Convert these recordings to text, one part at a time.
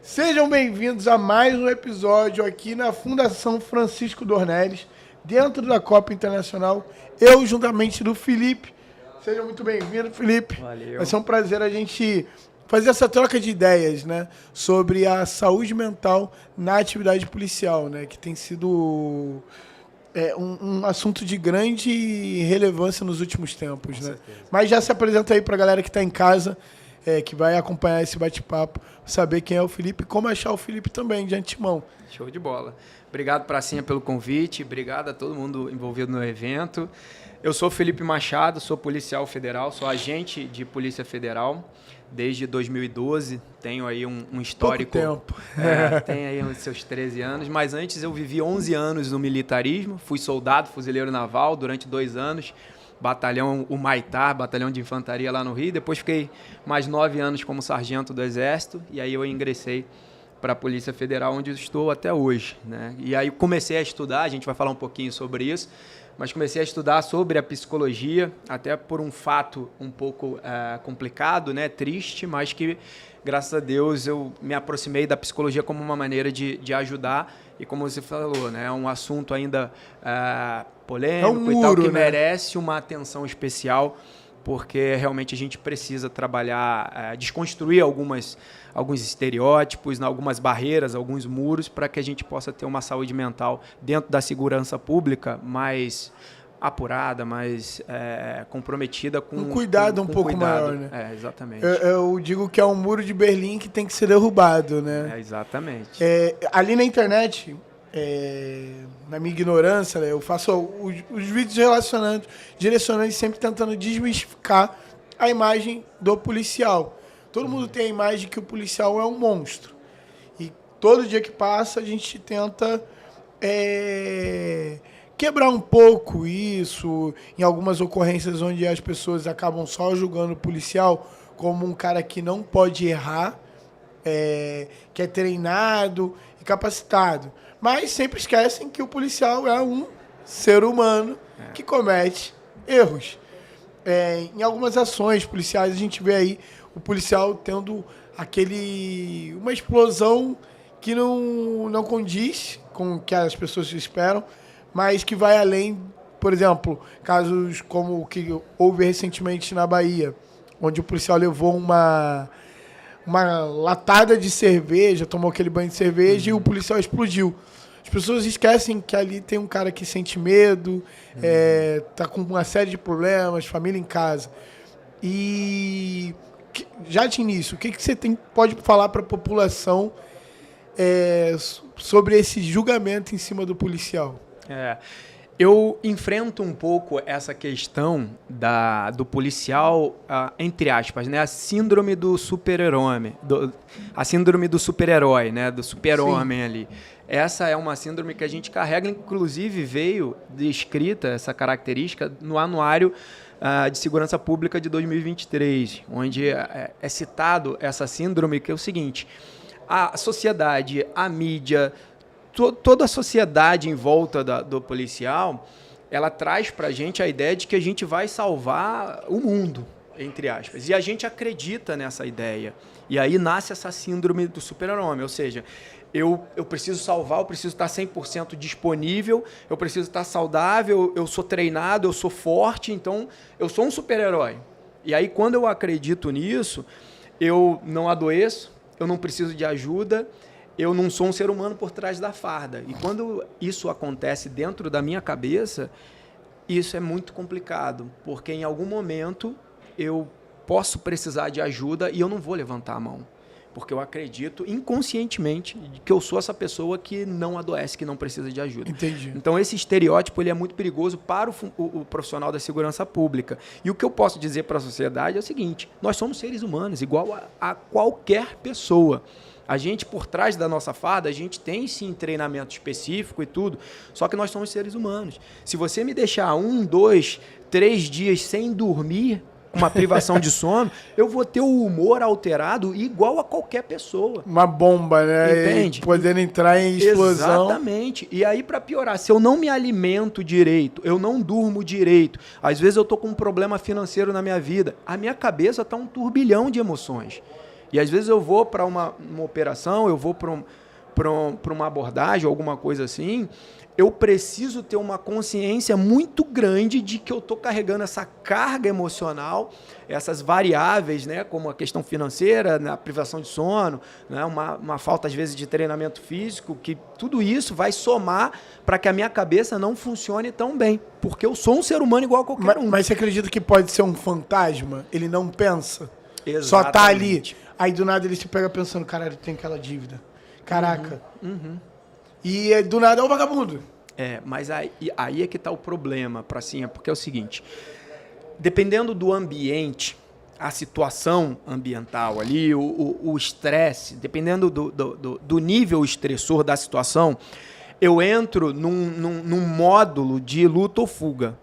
Sejam bem-vindos a mais um episódio aqui na Fundação Francisco Dornelles, dentro da Copa Internacional. Eu, juntamente do Felipe. Seja muito bem-vindo, Felipe. Valeu. Vai ser um prazer a gente fazer essa troca de ideias, né, sobre a saúde mental na atividade policial, né, que tem sido um assunto de grande relevância nos últimos tempos, né? Mas já se apresenta aí para a galera que está em casa, que vai acompanhar esse bate-papo, saber quem é o Felipe e como achar o Felipe também, de antemão. Show de bola. Obrigado, Pracinha, pelo convite. Obrigado a todo mundo envolvido no evento. Eu sou Felipe Machado, sou policial federal, sou agente de Polícia Federal desde 2012. Tenho aí um histórico. Pouco tempo. Tenho aí os seus 13 anos, mas antes eu vivi 11 anos no militarismo. Fui soldado, fuzileiro naval durante 2 anos. Batalhão Humaitá, batalhão de infantaria lá no Rio. Depois fiquei mais 9 anos como sargento do Exército e aí eu ingressei para a Polícia Federal, onde eu estou até hoje, né? E aí comecei a estudar, a gente vai falar um pouquinho sobre isso, mas comecei a estudar sobre a psicologia, até por um fato um pouco complicado, né? Triste, mas que, graças a Deus, eu me aproximei da psicologia como uma maneira de ajudar. E como você falou, né, é um assunto ainda polêmico e tal, que merece uma atenção especial, porque realmente a gente precisa trabalhar, desconstruir alguns estereótipos, algumas barreiras, alguns muros, para que a gente possa ter uma saúde mental dentro da segurança pública mais apurada, mais comprometida com um cuidado um pouco cuidado. Maior, né? Exatamente. Eu digo que é um muro de Berlim que tem que ser derrubado, né? Exatamente. Ali na internet, na minha ignorância, né, eu faço os vídeos direcionando e sempre tentando desmistificar a imagem do policial. Todo mundo tem a imagem de que o policial é um monstro. E todo dia que passa a gente tenta quebrar um pouco isso, em algumas ocorrências onde as pessoas acabam só julgando o policial como um cara que não pode errar, que é treinado e capacitado. Mas sempre esquecem que o policial é um ser humano que comete erros. Em algumas ações policiais a gente vê aí o policial tendo uma explosão que não condiz com o que as pessoas esperam, mas que vai além, por exemplo, casos como o que houve recentemente na Bahia, onde o policial levou uma latada de cerveja, tomou aquele banho de cerveja e o policial explodiu. As pessoas esquecem que ali tem um cara que sente medo, tá com uma série de problemas, família em casa. E já de início, o que você pode falar para a população sobre esse julgamento em cima do policial? Eu enfrento um pouco essa questão do policial, entre aspas, né? A síndrome do super-herói, a síndrome do super-herói, né? Do super-homem ali. Essa é uma síndrome que a gente carrega, inclusive veio descrita essa característica no Anuário de Segurança Pública de 2023, onde é citado essa síndrome, que é o seguinte: a sociedade, a mídia, toda a sociedade em volta do policial, ela traz para a gente a ideia de que a gente vai salvar o mundo, entre aspas. E a gente acredita nessa ideia. E aí nasce essa síndrome do super-herói, ou seja, eu preciso salvar, eu preciso estar 100% disponível, eu preciso estar saudável, eu sou treinado, eu sou forte, então eu sou um super-herói. E aí, quando eu acredito nisso, eu não adoeço, eu não preciso de ajuda, eu não sou um ser humano por trás da farda. E quando isso acontece dentro da minha cabeça, isso é muito complicado, porque em algum momento eu posso precisar de ajuda e eu não vou levantar a mão, porque eu acredito inconscientemente que eu sou essa pessoa que não adoece, que não precisa de ajuda. Entendi. Então esse estereótipo ele é muito perigoso para o profissional da segurança pública. E o que eu posso dizer para a sociedade é o seguinte: nós somos seres humanos, igual a qualquer pessoa. A gente, por trás da nossa farda, a gente tem sim treinamento específico e tudo, só que nós somos seres humanos. Se você me deixar 1, 2, 3 dias sem dormir, uma privação de sono, eu vou ter o humor alterado igual a qualquer pessoa. Uma bomba, né? Entende? Podendo entrar em explosão. Exatamente. E aí, para piorar, se eu não me alimento direito, eu não durmo direito, às vezes eu tô com um problema financeiro na minha vida, a minha cabeça tá um turbilhão de emoções. E às vezes eu vou para uma operação, eu vou para uma abordagem, alguma coisa assim, eu preciso ter uma consciência muito grande de que eu estou carregando essa carga emocional, essas variáveis, né, como a questão financeira, né, a privação de sono, né, uma falta, às vezes, de treinamento físico, que tudo isso vai somar para que a minha cabeça não funcione tão bem, porque eu sou um ser humano igual a qualquer um. Mas você acredita que pode ser um fantasma? Ele não pensa? Exatamente. Só tá ali. Aí do nada ele se pega pensando, caralho, tem aquela dívida. Caraca. E do nada é um vagabundo. Mas aí é que tá o problema, Pracinha, porque é o seguinte, dependendo do ambiente, a situação ambiental ali, o estresse, dependendo do nível estressor da situação, eu entro num módulo de luta ou fuga.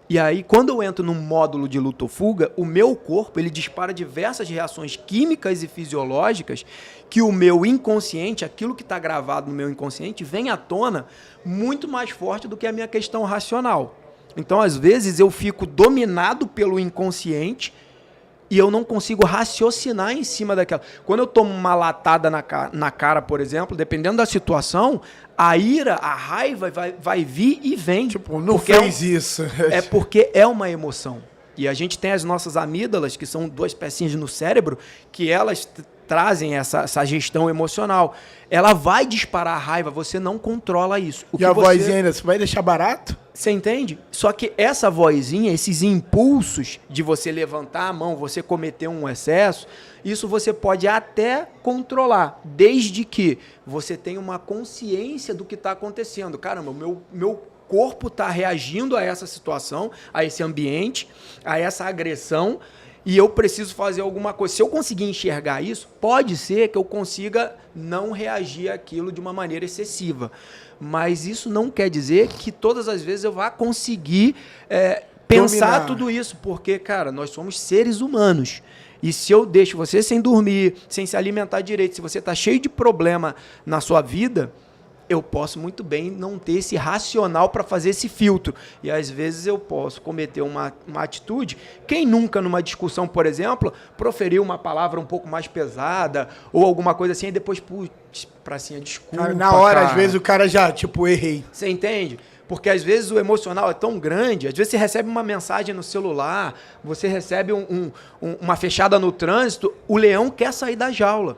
E aí, quando eu entro num módulo de luta ou fuga, o meu corpo ele dispara diversas reações químicas e fisiológicas que o meu inconsciente, aquilo que está gravado no meu inconsciente, vem à tona muito mais forte do que a minha questão racional. Então, às vezes, eu fico dominado pelo inconsciente e eu não consigo raciocinar em cima daquela. Quando eu tomo uma latada na cara, por exemplo, dependendo da situação, a ira, a raiva vai vir e vem. Tipo, não fez isso. É porque é uma emoção. E a gente tem as nossas amígdalas, que são 2 pecinhas no cérebro, que elas trazem essa gestão emocional. Ela vai disparar a raiva, você não controla isso. E a vozinha ainda, você vai deixar barato? Você entende? Só que essa vozinha, esses impulsos de você levantar a mão, você cometer um excesso, isso você pode até controlar, desde que você tenha uma consciência do que está acontecendo. Caramba, meu corpo está reagindo a essa situação, a esse ambiente, a essa agressão, e eu preciso fazer alguma coisa. Se eu conseguir enxergar isso, pode ser que eu consiga não reagir àquilo de uma maneira excessiva. Mas isso não quer dizer que todas as vezes eu vá conseguir pensar tudo isso, porque, cara, nós somos seres humanos. E se eu deixo você sem dormir, sem se alimentar direito, se você está cheio de problema na sua vida, eu posso muito bem não ter esse racional para fazer esse filtro. E às vezes eu posso cometer uma atitude. Quem nunca, numa discussão, por exemplo, proferiu uma palavra um pouco mais pesada ou alguma coisa assim, e depois, putz, Pracinha, desculpa. Cara, na hora, às vezes, o cara já, tipo, errei. Você entende? Porque às vezes o emocional é tão grande, às vezes você recebe uma mensagem no celular, você recebe uma fechada no trânsito, o leão quer sair da jaula.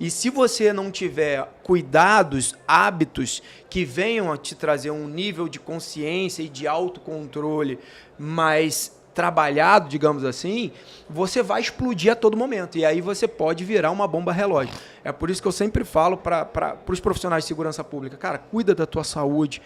E se você não tiver cuidados, hábitos que venham a te trazer um nível de consciência e de autocontrole mais trabalhado, digamos assim, você vai explodir a todo momento. E aí você pode virar uma bomba relógio. É por isso que eu sempre falo para os profissionais de segurança pública, cara, cuida da tua saúde,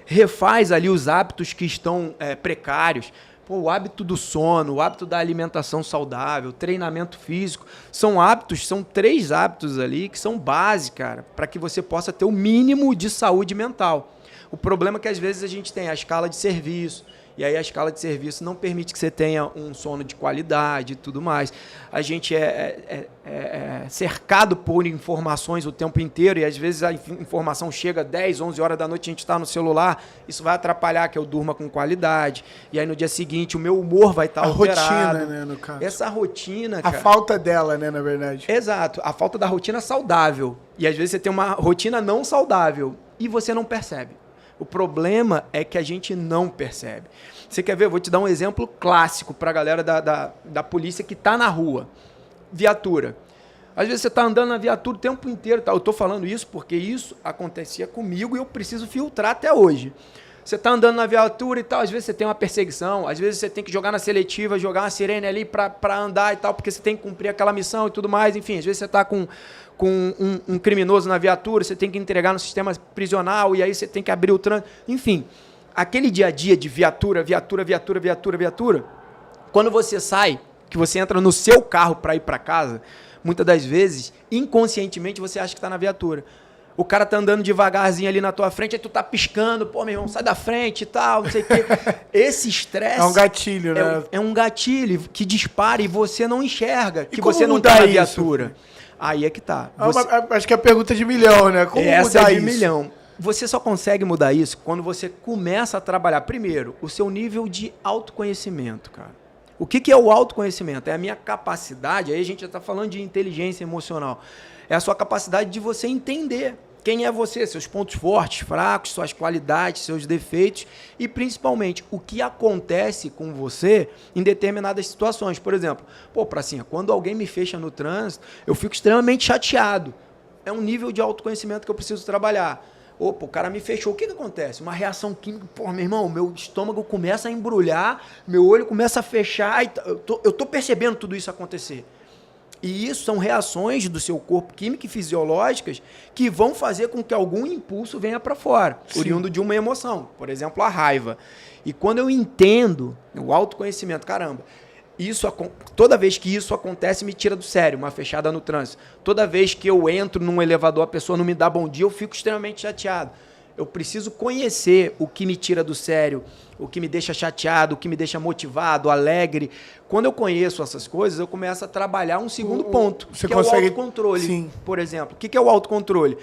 refaz ali os hábitos que estão precários. Pô, o hábito do sono, o hábito da alimentação saudável, treinamento físico, são hábitos, são 3 hábitos ali que são base, cara, para que você possa ter o mínimo de saúde mental. O problema é que às vezes a gente tem a escala de serviço, e aí a escala de serviço não permite que você tenha um sono de qualidade e tudo mais. A gente é cercado por informações o tempo inteiro e às vezes a informação chega 10, 11 horas da noite, a gente está no celular, isso vai atrapalhar que eu durma com qualidade. E aí no dia seguinte o meu humor vai estar alterado. A rotina, né, no caso. Essa rotina, cara. A falta dela, né, na verdade. Exato, a falta da rotina saudável. E às vezes você tem uma rotina não saudável e você não percebe. O problema é que a gente não percebe. Você quer ver? Eu vou te dar um exemplo clássico para a galera da polícia que está na rua. Viatura. Às vezes você está andando na viatura o tempo inteiro. Tá? Eu estou falando isso porque isso acontecia comigo e eu preciso filtrar até hoje. Você está andando na viatura e tal, às vezes você tem uma perseguição, às vezes você tem que jogar na seletiva, jogar uma sirene ali para andar e tal, porque você tem que cumprir aquela missão e tudo mais. Enfim, às vezes você está com um criminoso na viatura, você tem que entregar no sistema prisional e aí você tem que abrir o trânsito. Enfim, aquele dia a dia de viatura, quando você sai, que você entra no seu carro para ir para casa, muitas das vezes, inconscientemente, você acha que está na viatura. O cara tá andando devagarzinho ali na tua frente, aí tu tá piscando, pô, meu irmão, sai da frente e tal, não sei o quê. Esse estresse... É um gatilho, né? É um gatilho que dispara e você não enxerga, que e como você não mudar tá na isso? Viatura. Aí é que tá. Acho que é a pergunta de milhão, né? Como Essa mudar é de isso? milhão. Você só consegue mudar isso quando você começa a trabalhar, primeiro, o seu nível de autoconhecimento, cara. O que é o autoconhecimento? É a minha capacidade, aí a gente já está falando de inteligência emocional, é a sua capacidade de você entender quem é você, seus pontos fortes, fracos, suas qualidades, seus defeitos e, principalmente, o que acontece com você em determinadas situações. Por exemplo, Pracinha, quando alguém me fecha no trânsito, eu fico extremamente chateado. É um nível de autoconhecimento que eu preciso trabalhar. O cara me fechou. O que acontece? Uma reação química. Meu irmão, meu estômago começa a embrulhar, meu olho começa a fechar. Eu tô percebendo tudo isso acontecer. E isso são reações do seu corpo químico e fisiológicas que vão fazer com que algum impulso venha para fora, oriundo de uma emoção, por exemplo, a raiva. E quando eu entendo o autoconhecimento, caramba, toda vez que isso acontece, me tira do sério, uma fechada no trânsito. Toda vez que eu entro num elevador, a pessoa não me dá bom dia, eu fico extremamente chateado. Eu preciso conhecer o que me tira do sério, o que me deixa chateado, o que me deixa motivado, alegre. Quando eu conheço essas coisas, eu começo a trabalhar um segundo ponto, que é o autocontrole. Sim. Por exemplo, o que é o autocontrole?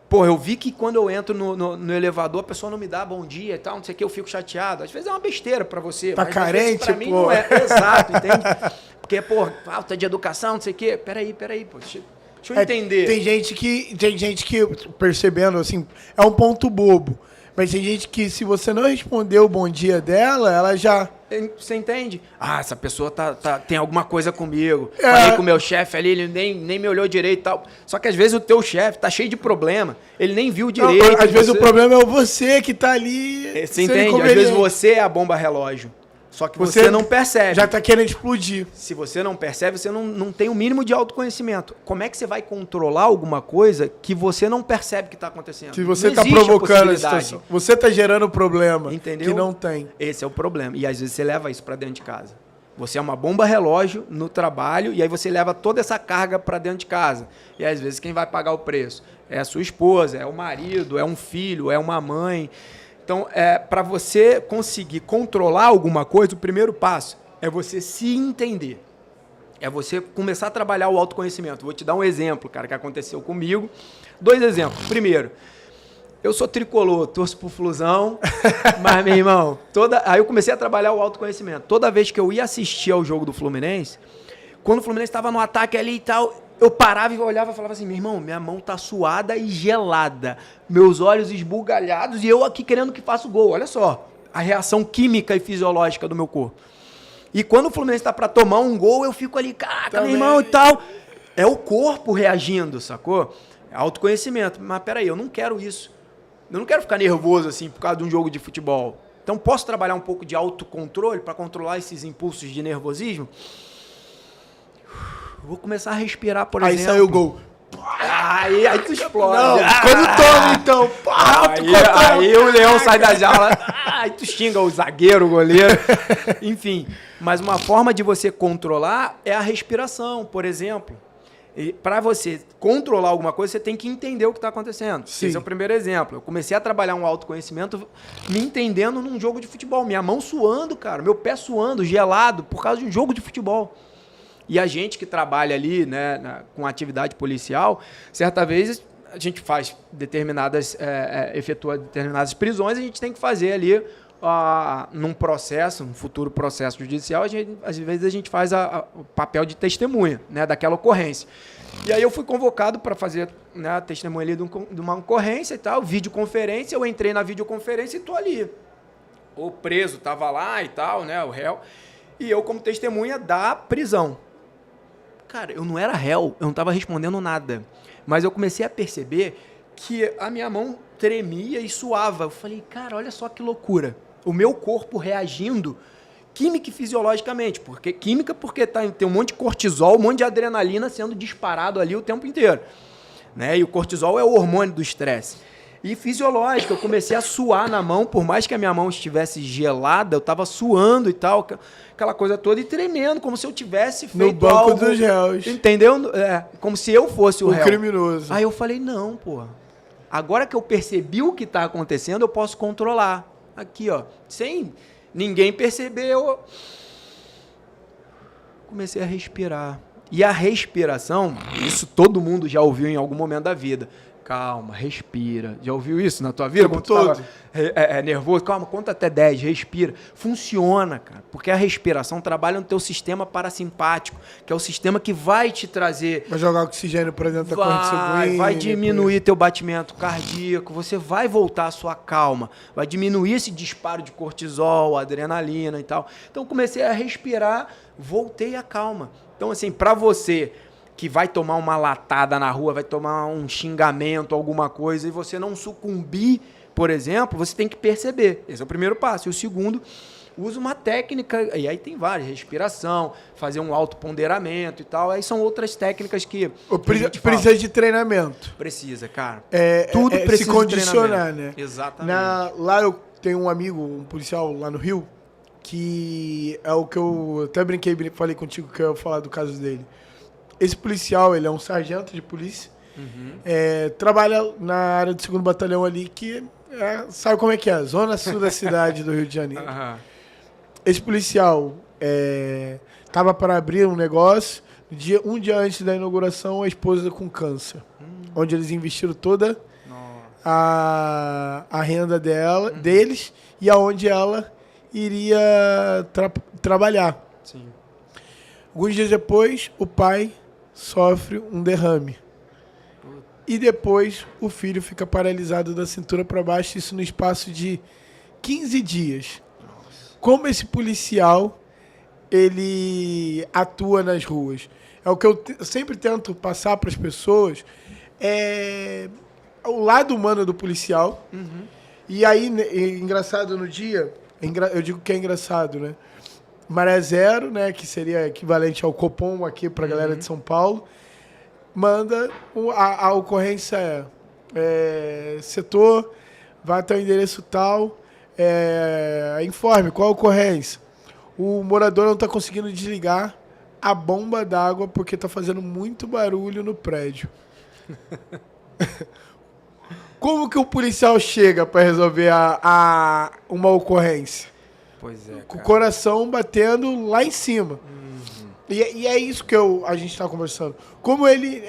Eu vi que quando eu entro no elevador, a pessoa não me dá bom dia e tal, não sei o que, eu fico chateado. Às vezes é uma besteira pra você. Tá mas carente, pra mim não é. Exato, entende? Porque, falta de educação, não sei o quê. Peraí, deixa eu entender. Tem gente que, percebendo, assim, é um ponto bobo. Mas tem gente que, se você não responder o bom dia dela, ela já... Você entende? Essa pessoa tem alguma coisa comigo. Falei com o meu chefe ali, ele nem me olhou direito e tal. Só que às vezes o teu chefe tá cheio de problema. Ele nem viu direito. Não, às vezes o problema é você que tá ali... Você entende? Às vezes você é a bomba relógio. Só que você não percebe. Já tá querendo explodir. Se você não percebe, você não tem o mínimo de autoconhecimento. Como é que você vai controlar alguma coisa que você não percebe que está acontecendo? Se você está provocando a situação. Você está gerando problema. Entendeu? Que não tem. Esse é o problema. E às vezes você leva isso para dentro de casa. Você é uma bomba relógio no trabalho e aí você leva toda essa carga para dentro de casa. E às vezes quem vai pagar o preço é a sua esposa, é o marido, é um filho, é uma mãe... Então, para você conseguir controlar alguma coisa, o primeiro passo é você se entender. É você começar a trabalhar o autoconhecimento. Vou te dar um exemplo, cara, que aconteceu comigo. 2 exemplos. Primeiro, eu sou tricolor, torço pro Flusão, mas, meu irmão, aí eu comecei a trabalhar o autoconhecimento. Toda vez que eu ia assistir ao jogo do Fluminense, quando o Fluminense estava no ataque ali e tal... Eu parava e olhava e falava assim, meu irmão, minha mão tá suada e gelada, meus olhos esbugalhados e eu aqui querendo que faça o gol. Olha só, a reação química e fisiológica do meu corpo. E quando o Fluminense tá para tomar um gol, eu fico ali, caraca, meu irmão e tal. É o corpo reagindo, sacou? É autoconhecimento. Mas peraí, eu não quero isso. Eu não quero ficar nervoso assim por causa de um jogo de futebol. Então posso trabalhar um pouco de autocontrole para controlar esses impulsos de nervosismo? Vou começar a respirar, por exemplo. Aí saiu o gol. Aí tu explode. Não, quando toma, então. Aí o leão sai da jaula. Aí tu xinga o zagueiro, o goleiro. Enfim, mas uma forma de você controlar é a respiração, por exemplo. Para você controlar alguma coisa, você tem que entender o que está acontecendo. Sim. Esse é o primeiro exemplo. Eu comecei a trabalhar um autoconhecimento me entendendo num jogo de futebol. Minha mão suando, cara. Meu pé suando, gelado, por causa de um jogo de futebol. E a gente que trabalha ali, né, com atividade policial, certa vez a gente faz efetua determinadas prisões, a gente tem que fazer ali num processo, um futuro processo judicial, às vezes a gente faz o papel de testemunha, né, daquela ocorrência. E aí eu fui convocado para fazer, né, a testemunha ali de uma ocorrência e tal, videoconferência, eu entrei na videoconferência e estou ali. O preso estava lá e tal, né, o réu, e eu como testemunha da prisão. Cara, eu não era réu, eu não estava respondendo nada. Mas eu comecei a perceber que a minha mão tremia e suava. Eu falei, cara, olha só que loucura. O meu corpo reagindo química e fisiologicamente. Porque tem um monte de cortisol, um monte de adrenalina sendo disparado ali o tempo inteiro. Né? E o cortisol é o hormônio do estresse. E fisiológico, eu comecei a suar na mão, por mais que a minha mão estivesse gelada, eu estava suando e tal, aquela coisa toda, e tremendo, como se eu tivesse feito no banco algo, dos réus. Entendeu? Como se eu fosse o réu. Criminoso. Aí eu falei, não, pô, agora que eu percebi o que está acontecendo, eu posso controlar. Aqui, ó, sem ninguém perceber, eu comecei a respirar. E a respiração, isso todo mundo já ouviu em algum momento da vida. calma, respira. Já ouviu isso na tua vida? O tempo Quando tu todo. tava nervoso? Calma, conta até 10, respira. Funciona, cara, porque a respiração trabalha no teu sistema parasimpático, que é o sistema que vai te trazer... Vai jogar oxigênio pra dentro da corrente sanguínea. Vai diminuir teu batimento cardíaco, você vai voltar à sua calma, vai diminuir esse disparo de cortisol, adrenalina e tal. Então comecei a respirar, voltei à calma. Então assim, pra você que vai tomar uma latada na rua, vai tomar um xingamento, alguma coisa, e você não sucumbir, por exemplo, você tem que perceber. Esse é o primeiro passo. E o segundo, usa uma técnica, e aí tem várias, respiração, fazer um autoponderamento e tal. Aí são outras técnicas que Precisa de treinamento. Precisa, cara. Tudo precisa se condicionar, de né? Exatamente. Lá eu tenho um amigo, um policial lá no Rio, que é o que eu até falei contigo que eu ia falar do caso dele. Esse policial, ele é um sargento de polícia, trabalha na área do 2º Batalhão ali, que sabe como é que é? Zona sul da cidade do Rio de Janeiro. Esse policial estava para abrir um negócio, um dia antes da inauguração, a esposa com câncer, onde eles investiram toda a renda deles e aonde ela iria trabalhar. Sim. Alguns dias depois, o pai sofre um derrame. E depois, o filho fica paralisado da cintura para baixo, isso no espaço de 15 dias. Como esse policial, ele atua nas ruas? É o que eu sempre tento passar para as pessoas, o lado humano do policial. E aí, engraçado no dia, eu digo que é engraçado, né? Maré Zero, né, que seria equivalente ao Copom aqui para a galera de São Paulo, manda a ocorrência setor, vai até o endereço tal, informe qual a ocorrência. O morador não está conseguindo desligar a bomba d'água porque está fazendo muito barulho no prédio. Como que o policial chega para resolver uma ocorrência? Pois é, Com o coração batendo lá em cima. E é isso que a gente está conversando. Como ele...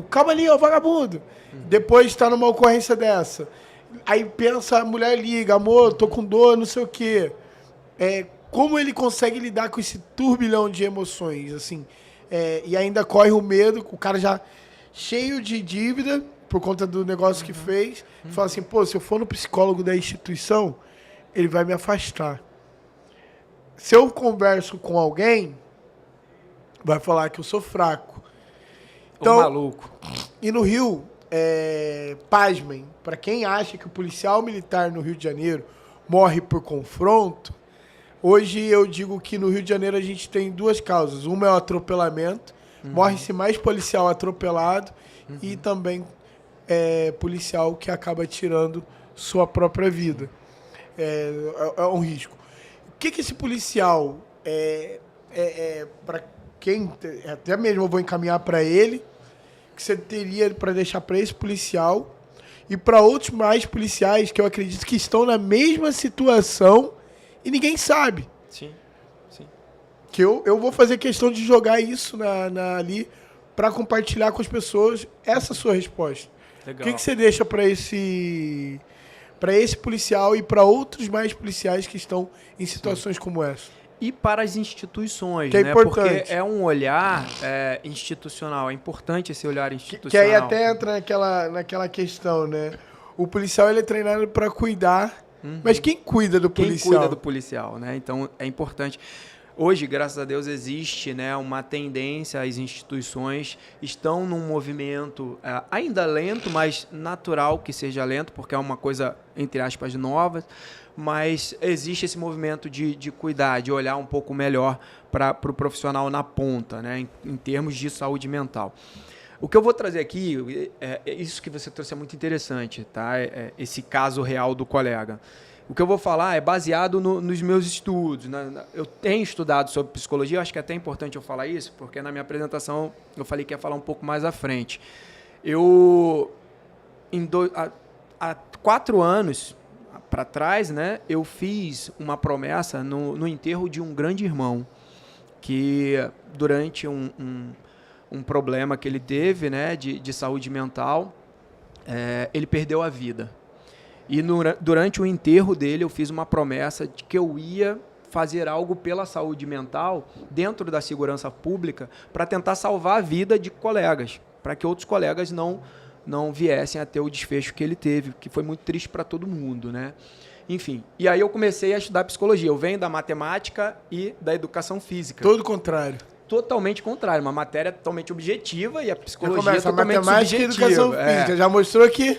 calma ali, ó, vagabundo. Depois está numa ocorrência dessa. Aí pensa, a mulher liga, amor, tô com dor, não sei o quê. Como ele consegue lidar com esse turbilhão de emoções, assim. E ainda corre o medo, o cara já cheio de dívida, por conta do negócio que fez. Fala assim, pô, se eu for no psicólogo da instituição, ele vai me afastar. Se eu converso com alguém, vai falar que eu sou fraco. Então, maluco. E no Rio, pasmem, para quem acha que o policial militar no Rio de Janeiro morre por confronto, hoje eu digo que no Rio de Janeiro a gente tem duas causas. Uma é o atropelamento, morre-se mais policial atropelado e também policial que acaba tirando sua própria vida. É um risco. O que esse policial para quem, até mesmo eu vou encaminhar para ele, que você teria para deixar para esse policial e para outros mais policiais que eu acredito que estão na mesma situação e ninguém sabe. Sim, sim. Que eu vou fazer questão de jogar isso ali para compartilhar com as pessoas essa sua resposta. Legal. O que você deixa para esse policial e para outros mais policiais que estão em situações como essa? E para as instituições, que é né? importante. Porque é um olhar institucional. É importante esse olhar institucional. Que aí até entra naquela questão, né? O policial ele é treinado para cuidar, mas quem cuida do policial? Quem cuida do policial, né? Então é importante. Hoje, graças a Deus, existe, né, uma tendência, as instituições estão num movimento ainda lento, mas natural que seja lento, porque é uma coisa, entre aspas, nova, mas existe esse movimento de cuidar, de olhar um pouco melhor para o profissional na ponta, né, em termos de saúde mental. O que eu vou trazer aqui, isso que você trouxe é muito interessante, tá? Esse caso real do colega. O que eu vou falar é baseado nos meus estudos. Eu tenho estudado sobre psicologia, acho que é até importante eu falar isso, porque na minha apresentação eu falei que ia falar um pouco mais à frente. Há 4 anos para trás, né, eu fiz uma promessa no enterro de um grande irmão, que durante um problema que ele teve, né, de saúde mental. Ele perdeu a vida. E durante o enterro dele, eu fiz uma promessa de que eu ia fazer algo pela saúde mental dentro da segurança pública para tentar salvar a vida de colegas, para que outros colegas não viessem a ter o desfecho que ele teve, que foi muito triste para todo mundo, né? Enfim, e aí eu comecei a estudar psicologia. Eu venho da matemática e da educação física. Todo contrário. Totalmente contrário, uma matéria totalmente objetiva e a psicologia começa totalmente matemática subjetiva. E educação física. Já mostrou aqui?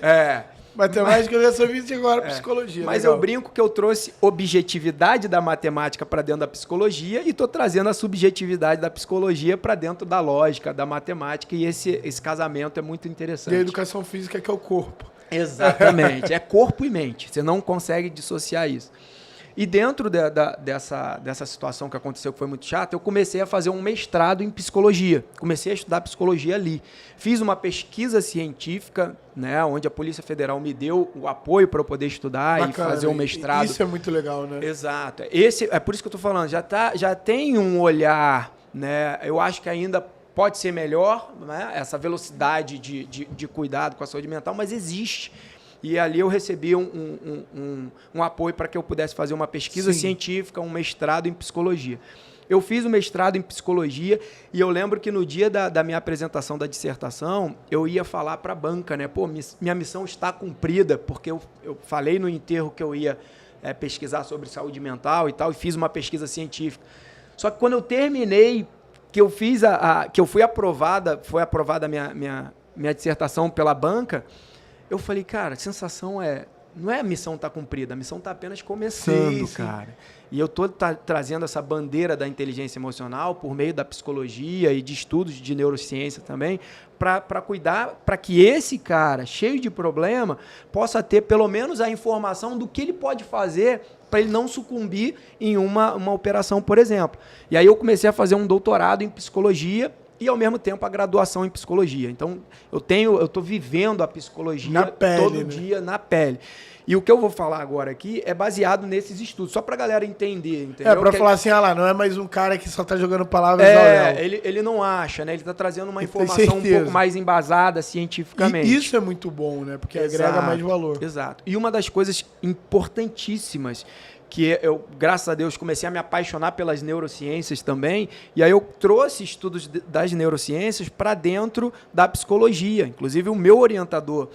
Matemática, educação física e agora psicologia. Mas legal. eu brinco que eu trouxe objetividade da matemática para dentro da psicologia e estou trazendo a subjetividade da psicologia para dentro da lógica, da matemática, e esse casamento é muito interessante. E a educação física que é o corpo. Exatamente, é corpo e mente, você não consegue dissociar isso. E dentro dessa situação que aconteceu, que foi muito chata, eu comecei a fazer um mestrado em psicologia. Comecei a estudar psicologia ali. Fiz uma pesquisa científica, né, onde a Polícia Federal me deu o apoio para eu poder estudar. Bacana, e fazer um mestrado. Isso é muito legal, né? Exato. É por isso que eu estou falando, já tem um olhar, né? Eu acho que ainda pode ser melhor, né, essa velocidade de cuidado com a saúde mental, mas existe. E ali eu recebi um apoio para que eu pudesse fazer uma pesquisa científica, um mestrado em psicologia. Eu fiz o mestrado em psicologia e eu lembro que no dia da minha apresentação da dissertação, eu ia falar para a banca, né? Pô, minha missão está cumprida, porque eu falei no enterro que eu ia pesquisar sobre saúde mental e tal, e fiz uma pesquisa científica. Só que quando eu terminei, que eu fiz que eu fui aprovada, foi aprovada a minha dissertação pela banca, eu falei, cara, a sensação não é a missão estar cumprida, a missão está apenas começando, cara. E eu estou trazendo essa bandeira da inteligência emocional por meio da psicologia e de estudos de neurociência também, para cuidar, para que esse cara, cheio de problema, possa ter pelo menos a informação do que ele pode fazer para ele não sucumbir em uma operação, por exemplo. E aí eu comecei a fazer um doutorado em psicologia e, ao mesmo tempo, a graduação em psicologia. Então, eu estou vivendo a psicologia na pele, todo dia na pele. E o que eu vou falar agora aqui é baseado nesses estudos, só para a galera entender, entendeu? Para falar assim, não é mais um cara que só está jogando palavras ao léu. Ele não acha, né? Ele está trazendo uma informação um pouco mais embasada cientificamente. E isso é muito bom, né? Porque agrega mais valor. Exato. E uma das coisas importantíssimas que eu, graças a Deus, comecei a me apaixonar pelas neurociências também, e aí eu trouxe estudos das neurociências para dentro da psicologia. Inclusive, o meu orientador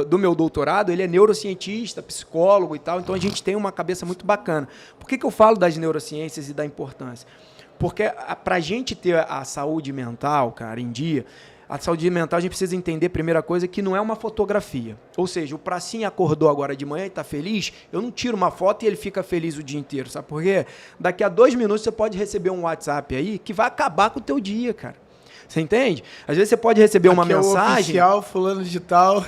do meu doutorado, ele é neurocientista, psicólogo e tal, então a gente tem uma cabeça muito bacana. Por que eu falo das neurociências e da importância? Porque para a gente ter a saúde mental, cara, em dia, a saúde mental a gente precisa entender, primeira coisa, que não é uma fotografia. Ou seja, o pracinho acordou agora de manhã e está feliz, eu não tiro uma foto e ele fica feliz o dia inteiro, sabe por quê? Daqui a 2 minutos você pode receber um WhatsApp aí que vai acabar com o teu dia, cara. Você entende? Às vezes você pode receber uma mensagem... É o oficial, fulano de tal...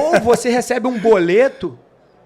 Ou você recebe um boleto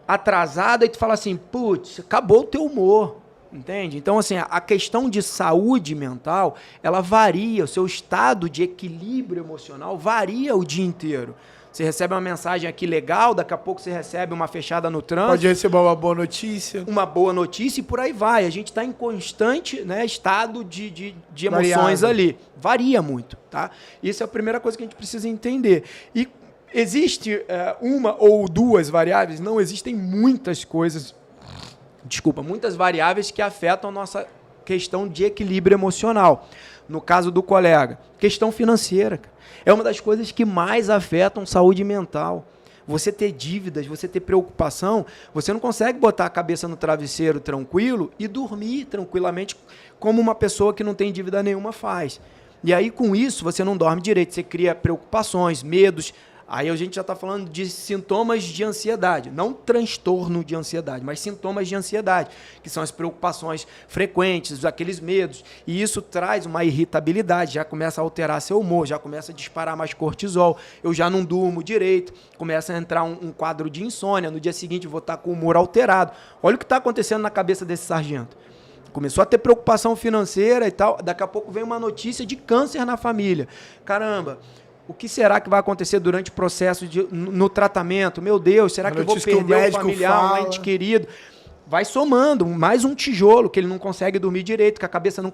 atrasado e tu fala assim, putz, acabou o teu humor. Entende? Então, assim, a questão de saúde mental, ela varia, o seu estado de equilíbrio emocional varia o dia inteiro. Você recebe uma mensagem aqui legal, daqui a pouco você recebe uma fechada no trânsito. Pode receber uma boa notícia. Uma boa notícia e por aí vai. A gente está em constante, né, estado de emoções ali. Varia muito, tá? Isso é a primeira coisa que a gente precisa entender. E existe uma ou duas variáveis? Não, existem muitas coisas... muitas variáveis que afetam a nossa questão de equilíbrio emocional. No caso do colega, questão financeira. É uma das coisas que mais afetam saúde mental. Você ter dívidas, você ter preocupação, você não consegue botar a cabeça no travesseiro tranquilo e dormir tranquilamente como uma pessoa que não tem dívida nenhuma faz. E aí, com isso, você não dorme direito, você cria preocupações, medos. Aí a gente já está falando de sintomas de ansiedade, não transtorno de ansiedade, mas sintomas de ansiedade, que são as preocupações frequentes, aqueles medos. E isso traz uma irritabilidade, já começa a alterar seu humor, já começa a disparar mais cortisol, eu já não durmo direito, começa a entrar um quadro de insônia, no dia seguinte vou estar com o humor alterado. Olha o que está acontecendo na cabeça desse sargento. Começou a ter preocupação financeira e tal, daqui a pouco vem uma notícia de câncer na família. Caramba! O que será que vai acontecer durante o processo no tratamento? Meu Deus, será que eu vou perder um familiar, um ente querido? vai somando mais um tijolo que ele não consegue dormir direito, que a cabeça não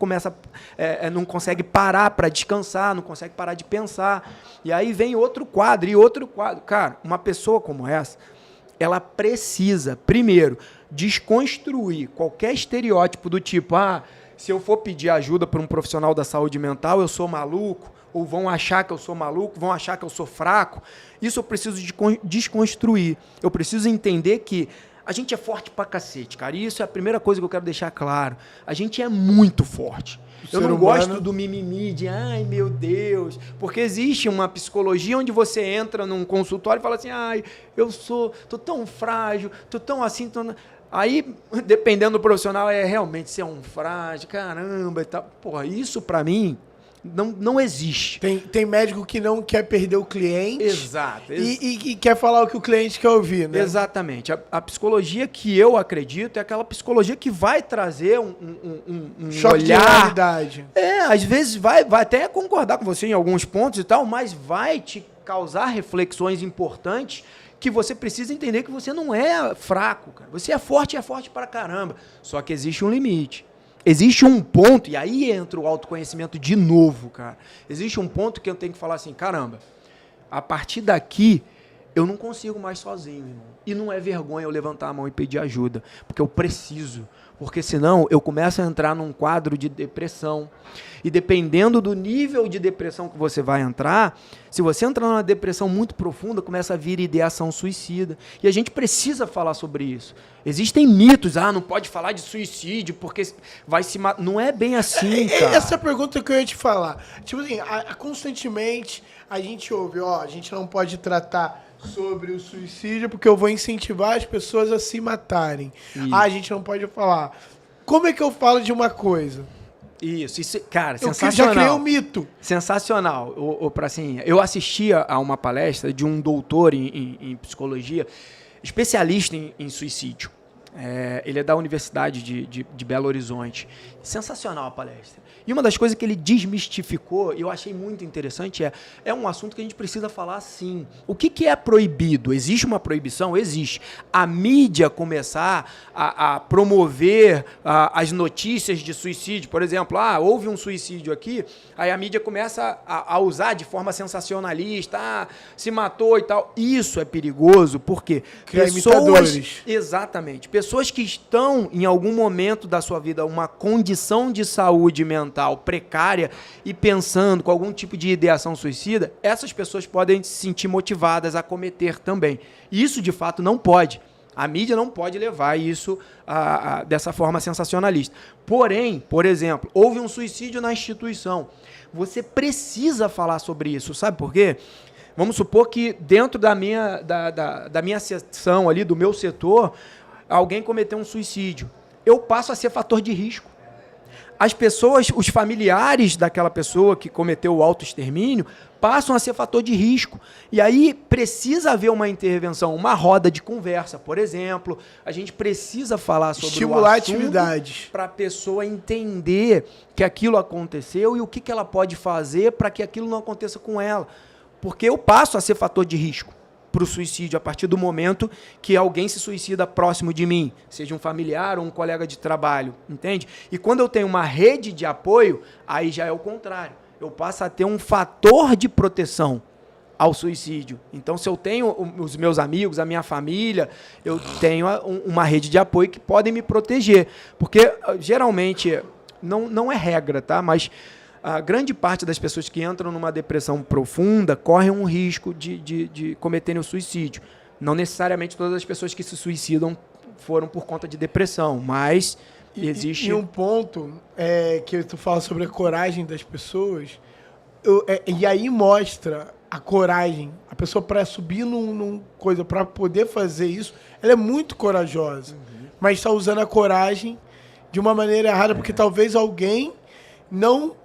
não consegue parar para descansar, não consegue parar de pensar. E aí vem outro quadro e outro quadro. Cara, uma pessoa como essa, ela precisa, primeiro, desconstruir qualquer estereótipo do tipo, se eu for pedir ajuda para um profissional da saúde mental, eu sou maluco, ou vão achar que eu sou maluco, vão achar que eu sou fraco. Isso eu preciso desconstruir. Eu preciso entender que a gente é forte pra cacete, cara. E isso é a primeira coisa que eu quero deixar claro. A gente é muito forte. Eu não gosto do mimimi de, ai, meu Deus. Porque existe uma psicologia onde você entra num consultório e fala assim, tô tão frágil, tô tão assim, Aí, dependendo do profissional, realmente ser um frágil, caramba e tal. Porra, isso pra mim não existe. Tem médico que não quer perder o cliente. Exato. E quer falar o que o cliente quer ouvir, né? Exatamente. A psicologia que eu acredito é aquela psicologia que vai trazer um choque olhar... de realidade. Às vezes vai até concordar com você em alguns pontos e tal, mas vai te causar reflexões importantes que você precisa entender que você não é fraco, cara. Você é forte pra caramba. Só que existe um limite. Existe um ponto, e aí entra o autoconhecimento de novo, cara. Existe um ponto que eu tenho que falar assim, caramba, a partir daqui eu não consigo mais sozinho, irmão. E não é vergonha eu levantar a mão e pedir ajuda, porque eu preciso. Porque senão eu começo a entrar num quadro de depressão. E dependendo do nível de depressão que você vai entrar, se você entrar numa depressão muito profunda, começa a vir ideação suicida. E a gente precisa falar sobre isso. Existem mitos, não pode falar de suicídio porque vai se matar. Não é bem assim, cara. Essa é a pergunta que eu ia te falar. Tipo assim, constantemente a gente ouve, a gente não pode tratar sobre o suicídio porque eu vou incentivar as pessoas a se matarem. A gente não pode falar. Como é que eu falo de uma coisa? Isso, cara, eu sensacional. Já criei um mito. Sensacional. Pracinha. Eu assistia a uma palestra de um doutor em psicologia, especialista em suicídio. Ele é da Universidade de Belo Horizonte. Sensacional a palestra. E uma das coisas que ele desmistificou, e eu achei muito interessante, é um assunto que a gente precisa falar sim. O que é proibido? Existe uma proibição? Existe. A mídia começar a promover as notícias de suicídio, por exemplo, houve um suicídio aqui, aí a mídia começa a usar de forma sensacionalista, se matou e tal. Isso é perigoso, porque imitadores. Exatamente. Pessoas que estão, em algum momento da sua vida, uma condição de saúde mental precária e pensando com algum tipo de ideação suicida, essas pessoas podem se sentir motivadas a cometer também. Isso, de fato, não pode. A mídia não pode levar isso dessa forma sensacionalista. Porém, por exemplo, houve um suicídio na instituição. Você precisa falar sobre isso. Sabe por quê? Vamos supor que dentro da minha seção ali, do meu setor, alguém cometeu um suicídio. Eu passo a ser fator de risco. As pessoas, os familiares daquela pessoa que cometeu o autoextermínio, passam a ser fator de risco. E aí precisa haver uma intervenção, uma roda de conversa, por exemplo. A gente precisa falar sobre estimular atividades para a pessoa entender que aquilo aconteceu e o que ela pode fazer para que aquilo não aconteça com ela. Porque eu passo a ser fator de risco para o suicídio a partir do momento que alguém se suicida próximo de mim, seja um familiar ou um colega de trabalho, entende? E quando eu tenho uma rede de apoio, aí já é o contrário. Eu passo a ter um fator de proteção ao suicídio. Então, se eu tenho os meus amigos, a minha família, eu tenho uma rede de apoio que podem me proteger. Porque, geralmente, não é regra, tá? Mas a grande parte das pessoas que entram numa depressão profunda correm um risco de cometerem o suicídio. Não necessariamente todas as pessoas que se suicidam foram por conta de depressão, mas existe... E um ponto que tu fala sobre a coragem das pessoas, e aí mostra a coragem. A pessoa, para subir num coisa, para poder fazer isso, ela é muito corajosa, mas está usando a coragem de uma maneira errada, porque talvez alguém não...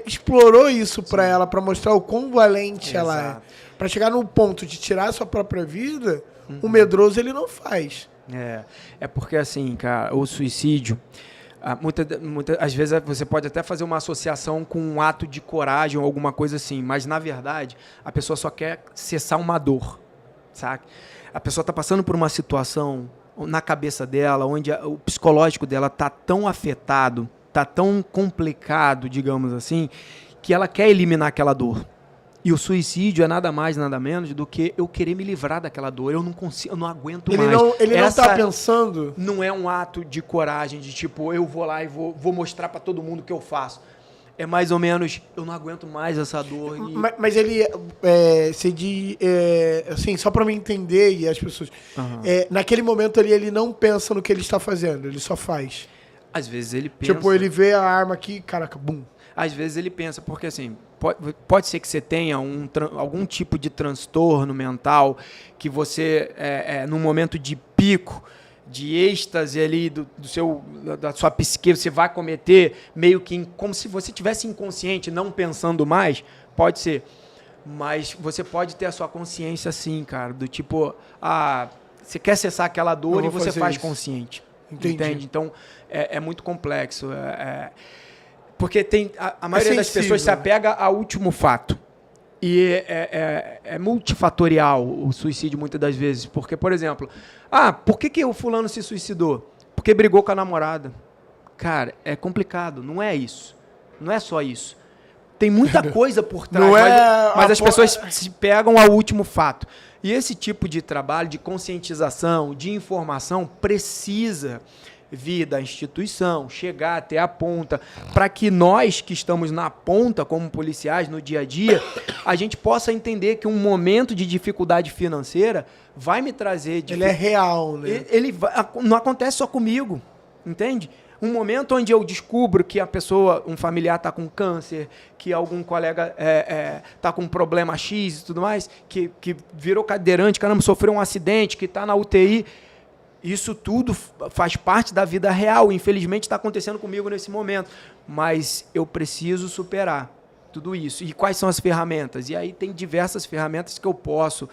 explorou isso para ela, para mostrar o quão valente ela é. Para chegar no ponto de tirar a sua própria vida, o medroso ele não faz. É porque assim, cara, o suicídio, às vezes você pode até fazer uma associação com um ato de coragem ou alguma coisa assim, mas na verdade a pessoa só quer cessar uma dor, sabe? A pessoa está passando por uma situação na cabeça dela, onde o psicológico dela tá tão afetado, tá tão complicado, digamos assim, que ela quer eliminar aquela dor. E o suicídio é nada mais, nada menos do que eu querer me livrar daquela dor. Eu não consigo, eu não aguento mais. Ele não tá pensando... Não é um ato de coragem, de tipo, eu vou lá e vou mostrar para todo mundo o que eu faço. É mais ou menos, eu não aguento mais essa dor. E... Mas ele, assim, só para me entender e as pessoas... naquele momento ali, ele não pensa no que ele está fazendo, ele só faz. Às vezes ele pensa... Tipo, ele vê a arma aqui, caraca, bum. Às vezes ele pensa, porque assim, pode ser que você tenha algum tipo de transtorno mental, que você, num momento de pico, de êxtase ali da sua psique, você vai cometer meio que como se você tivesse inconsciente, não pensando mais, pode ser. Mas você pode ter a sua consciência assim, cara, do tipo, você quer cessar aquela dor e você faz isso consciente. Entendi. Entende? Então, é muito complexo. Porque a maioria das pessoas se apega ao último fato. E é multifatorial o suicídio muitas das vezes. Porque, por exemplo, por que o fulano se suicidou? Porque brigou com a namorada. Cara, é complicado. Não é isso. Não é só isso. Tem muita coisa por trás. Mas as pessoas se pegam ao último fato. E esse tipo de trabalho, de conscientização, de informação, precisa vir da instituição, chegar até a ponta, para que nós que estamos na ponta como policiais no dia a dia, a gente possa entender que um momento de dificuldade financeira vai me trazer... Ele é real, né? Não acontece só comigo, entende? Um momento onde eu descubro que a pessoa, um familiar está com câncer, que algum colega está com um problema X e tudo mais, que virou cadeirante, caramba, sofreu um acidente, que está na UTI... Isso tudo faz parte da vida real. Infelizmente está acontecendo comigo nesse momento. Mas eu preciso superar tudo isso. E quais são as ferramentas? E aí tem diversas ferramentas que eu posso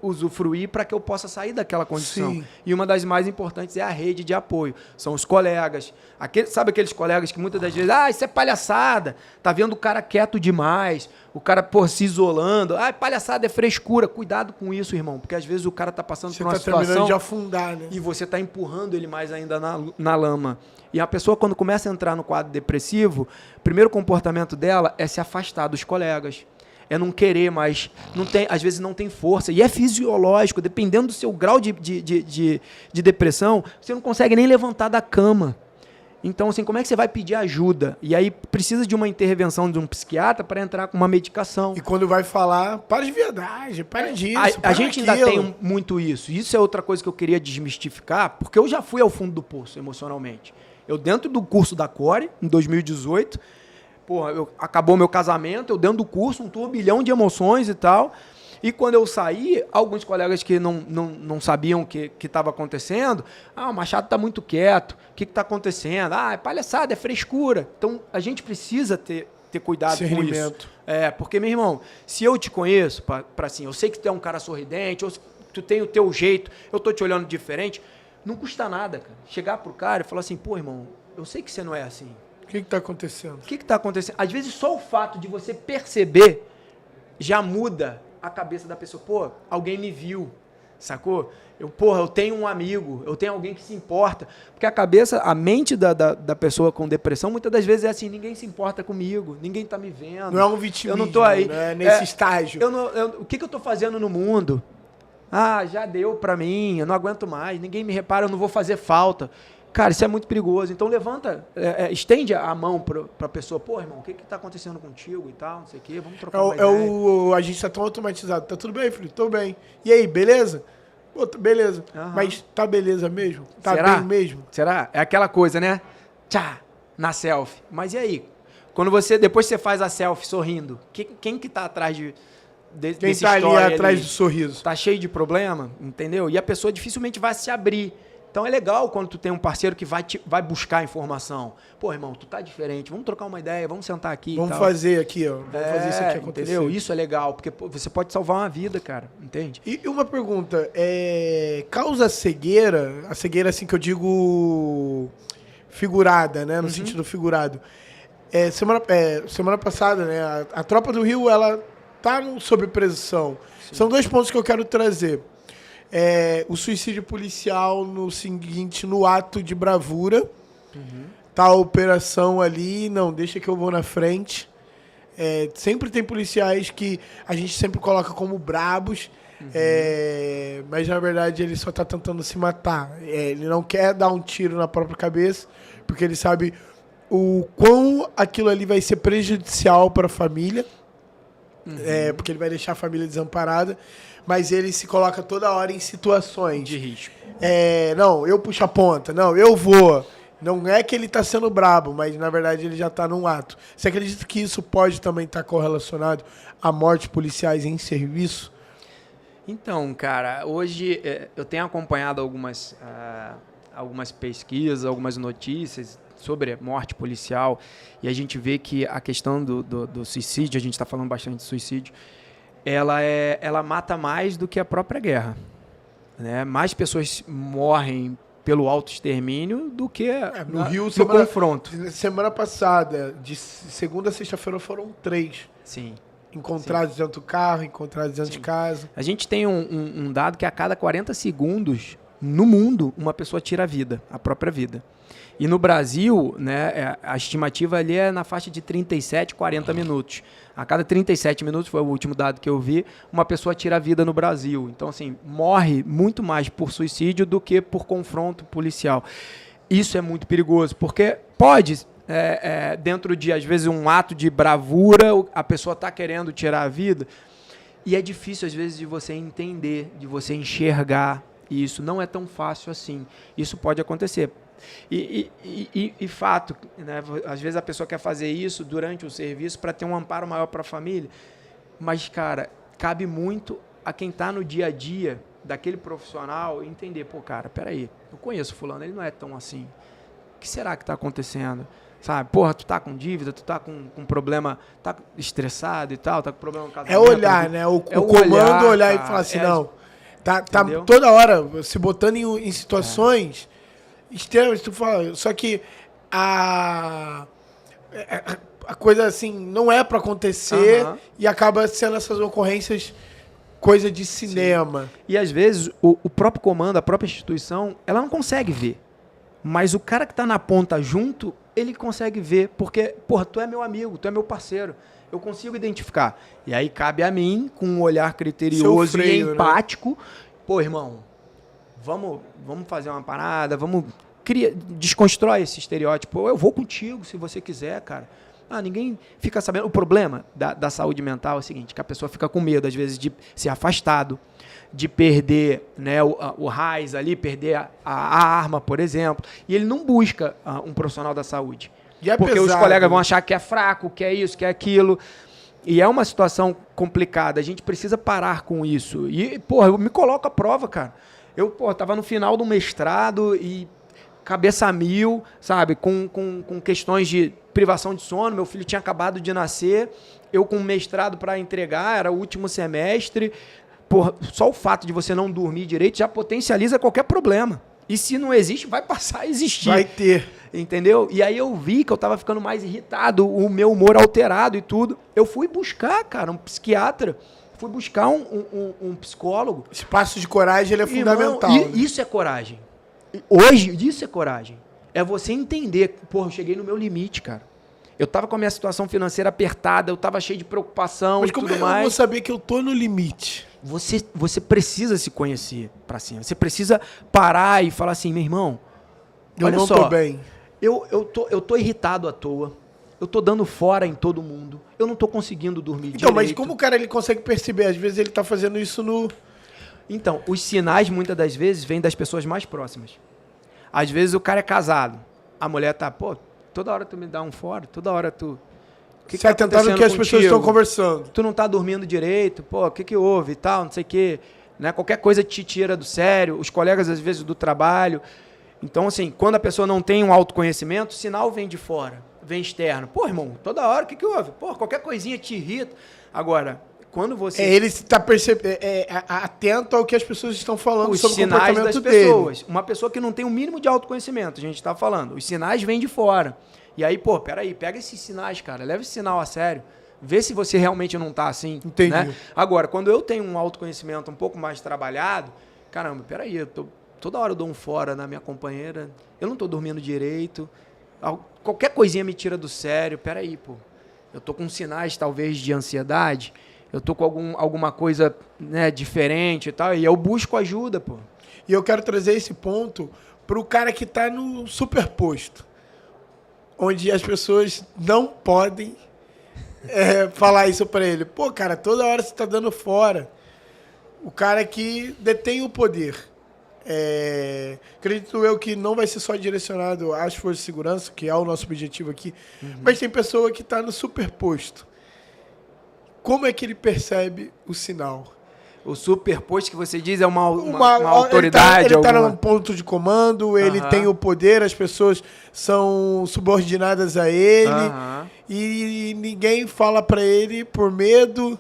usufruir para que eu possa sair daquela condição. Sim. E uma das mais importantes é a rede de apoio. São os colegas. Sabe aqueles colegas que muitas das vezes... isso é palhaçada. Tá vendo o cara quieto demais. O cara, se isolando. Palhaçada, é frescura. Cuidado com isso, irmão. Porque às vezes o cara tá passando por uma situação... Você tá terminando de afundar, né? E você tá empurrando ele mais ainda na lama. E a pessoa, quando começa a entrar no quadro depressivo, o primeiro comportamento dela é se afastar dos colegas. É não querer mais, às vezes não tem força. E é fisiológico, dependendo do seu grau de depressão, você não consegue nem levantar da cama. Então, assim, como é que você vai pedir ajuda? E aí precisa de uma intervenção de um psiquiatra para entrar com uma medicação. E quando vai falar, para de verdade, para disso, a gente ainda tem muito isso. Isso é outra coisa que eu queria desmistificar, porque eu já fui ao fundo do poço emocionalmente. Eu, dentro do curso da Core, em 2018... acabou meu casamento, eu dentro do curso, um turbilhão de emoções e tal. E quando eu saí, alguns colegas que não sabiam o que estava acontecendo, o Machado está muito quieto, o que está acontecendo? É palhaçada, é frescura. Então, a gente precisa ter cuidado com isso. Porque, meu irmão, se eu te conheço, assim, eu sei que tu é um cara sorridente, ou tu tem o teu jeito, eu tô te olhando diferente, não custa nada, cara. Chegar pro cara e falar assim, irmão, eu sei que você não é assim. O que está acontecendo? O que está acontecendo? Às vezes só o fato de você perceber já muda a cabeça da pessoa. Alguém me viu, sacou? Eu tenho um amigo, eu tenho alguém que se importa. Porque a mente da pessoa com depressão, muitas das vezes é assim, ninguém se importa comigo, ninguém está me vendo. Não é um vitimismo, eu não estou aí. Né? Nesse estágio. O que eu estou fazendo no mundo? Já deu para mim, eu não aguento mais, ninguém me repara, eu não vou fazer falta. Cara, isso é muito perigoso. Então levanta, estende a mão para a pessoa. Irmão, o que está acontecendo contigo e tal, não sei o quê, vamos trocar uma ideia. A gente está tão automatizado. Tá tudo bem, filho? Tô bem. E aí, beleza? Beleza. Mas tá beleza mesmo? Tá bem mesmo? Será? É aquela coisa, né? Na selfie. Mas e aí? Depois que você faz a selfie sorrindo, quem que tá atrás desse quem tá ali atrás do sorriso? Tá cheio de problema, entendeu? E a pessoa dificilmente vai se abrir. Então é legal quando tu tem um parceiro que vai buscar informação. Irmão, tu tá diferente, vamos trocar uma ideia, vamos sentar aqui. Vamos fazer aqui, ó. Vamos fazer isso aqui acontecer. Entendeu? Isso é legal, porque você pode salvar uma vida, cara, entende? E uma pergunta, causa cegueira, a cegueira assim que eu digo figurada, né? No sentido figurado. Semana passada, né? A Tropa do Rio, ela tá sob pressão. Sim. São 2 pontos que eu quero trazer. o suicídio policial no seguinte, no ato de bravura, tá a operação ali, não, deixa que eu vou na frente. Sempre tem policiais que a gente sempre coloca como brabos, mas na verdade ele só tá tentando se matar. Ele não quer dar um tiro na própria cabeça, porque ele sabe o quão aquilo ali vai ser prejudicial para a família, porque ele vai deixar a família desamparada, mas ele se coloca toda hora em situações de risco. Não, eu puxo a ponta, não, eu vou. Não é que ele está sendo brabo, mas na verdade ele já está num ato. Você acredita que isso pode também estar correlacionado à morte de policiais em serviço? Então, cara, hoje eu tenho acompanhado algumas pesquisas, algumas notícias sobre morte policial, e a gente vê que a questão do suicídio, a gente está falando bastante de suicídio, ela mata mais do que a própria guerra, né? Mais pessoas morrem pelo autoextermínio do que no Rio, no confronto. Semana passada, de segunda a sexta-feira, foram 3. Sim. Encontrados dentro do carro, encontrados dentro de casa. A gente tem um dado que a cada 40 segundos, no mundo, uma pessoa tira a vida, a própria vida. E no Brasil, né, a estimativa ali é na faixa de 37, 40 minutos. A cada 37 minutos, foi o último dado que eu vi, uma pessoa tira a vida no Brasil. Então, assim, morre muito mais por suicídio do que por confronto policial. Isso é muito perigoso, porque pode, dentro de, às vezes, um ato de bravura, a pessoa está querendo tirar a vida, e é difícil, às vezes, de você entender, de você enxergar isso. Não é tão fácil assim. Isso pode acontecer. E fato, né? Às vezes a pessoa quer fazer isso durante o serviço para ter um amparo maior para a família, mas, cara, cabe muito a quem está no dia a dia daquele profissional entender, pô, cara, peraí, eu conheço fulano, ele não é tão assim, o que será que está acontecendo? Sabe, porra, tu tá com dívida, tu tá com problema, tá estressado e tal, tá com problema no casamento. Olhar, né? O comando olhar e falar assim, não, tá toda hora se botando em situações extremas, tu fala, só que a coisa assim não é para acontecer e acaba sendo essas ocorrências coisa de cinema. Sim. E às vezes o próprio comando, a própria instituição, ela não consegue ver. Mas o cara que tá na ponta junto, ele consegue ver, porque, porra, tu é meu amigo, tu é meu parceiro, eu consigo identificar. E aí cabe a mim, com um olhar criterioso freio, e empático, né? Pô, irmão, vamos fazer uma parada, desconstrói esse estereótipo. Eu vou contigo, se você quiser, cara. Ninguém fica sabendo. O problema da saúde mental é o seguinte, que a pessoa fica com medo, às vezes, de ser afastado, de perder, né, o raiz ali, perder a arma, por exemplo. E ele não busca um profissional da saúde. Porque os colegas vão achar que é fraco, que é isso, que é aquilo. E é uma situação complicada. A gente precisa parar com isso. E, porra, eu me coloco à prova, cara. Eu, porra, tava no final do mestrado e cabeça a mil, sabe? Com questões de privação de sono. Meu filho tinha acabado de nascer. Eu com mestrado para entregar, era o último semestre. Porra, só o fato de você não dormir direito já potencializa qualquer problema. E se não existe, vai passar a existir. Vai ter. Entendeu? E aí eu vi que eu estava ficando mais irritado, o meu humor alterado e tudo. Eu fui buscar, cara, um psiquiatra. Fui buscar um psicólogo. Esse passo de coragem ele é fundamental. Né? Isso é coragem. Hoje, isso é coragem. É você entender. Porra, eu cheguei no meu limite, cara. Eu tava com a minha situação financeira apertada, eu tava cheio de preocupação e tudo mais. Mas como eu vou saber que eu tô no limite? Você precisa se conhecer pra cima. Você precisa parar e falar assim, meu irmão, olha só, tô bem. Eu tô irritado à toa. Eu tô dando fora em todo mundo. Eu não tô conseguindo dormir direito. Então, mas como o cara ele consegue perceber? Às vezes ele tá fazendo isso no... Então, os sinais, muitas das vezes, vêm das pessoas mais próximas. Às vezes o cara é casado. A mulher tá, pô, toda hora tu me dá um fora, toda hora tu... Você tá tentando que as pessoas estão conversando. Tu não tá dormindo direito, pô, o que houve e tal, não sei o quê. Né? Qualquer coisa te tira do sério, os colegas, às vezes, do trabalho. Então, assim, quando a pessoa não tem um autoconhecimento, o sinal vem de fora, vem externo. Pô, irmão, toda hora, o que houve? Pô, qualquer coisinha te irrita. Agora, quando você... ele está atento ao que as pessoas estão falando sobre o comportamento das pessoas. Dele. Uma pessoa que não tem o mínimo de autoconhecimento, a gente está falando. Os sinais vêm de fora. E aí, pô, peraí, pega esses sinais, cara, leva esse sinal a sério, vê se você realmente não tá assim. Entendi. Né? Agora, quando eu tenho um autoconhecimento um pouco mais trabalhado, caramba, peraí, toda hora eu dou um fora na minha companheira, eu não tô dormindo direito, qualquer coisinha me tira do sério, peraí, pô. Eu tô com sinais, talvez, de ansiedade, eu tô com alguma coisa, né, diferente e tal, e eu busco ajuda, pô. E eu quero trazer esse ponto pro cara que tá no superposto, onde as pessoas não podem falar isso pra ele. Pô, cara, toda hora você tá dando fora. O cara que detém o poder. Acredito eu que não vai ser só direcionado às forças de segurança, que é o nosso objetivo aqui, mas tem pessoa que está no superposto. Como é que ele percebe o sinal? O superposto que você diz é uma autoridade? Ele está num ponto de comando, ele tem o poder, as pessoas são subordinadas a ele, e ninguém fala para ele por medo.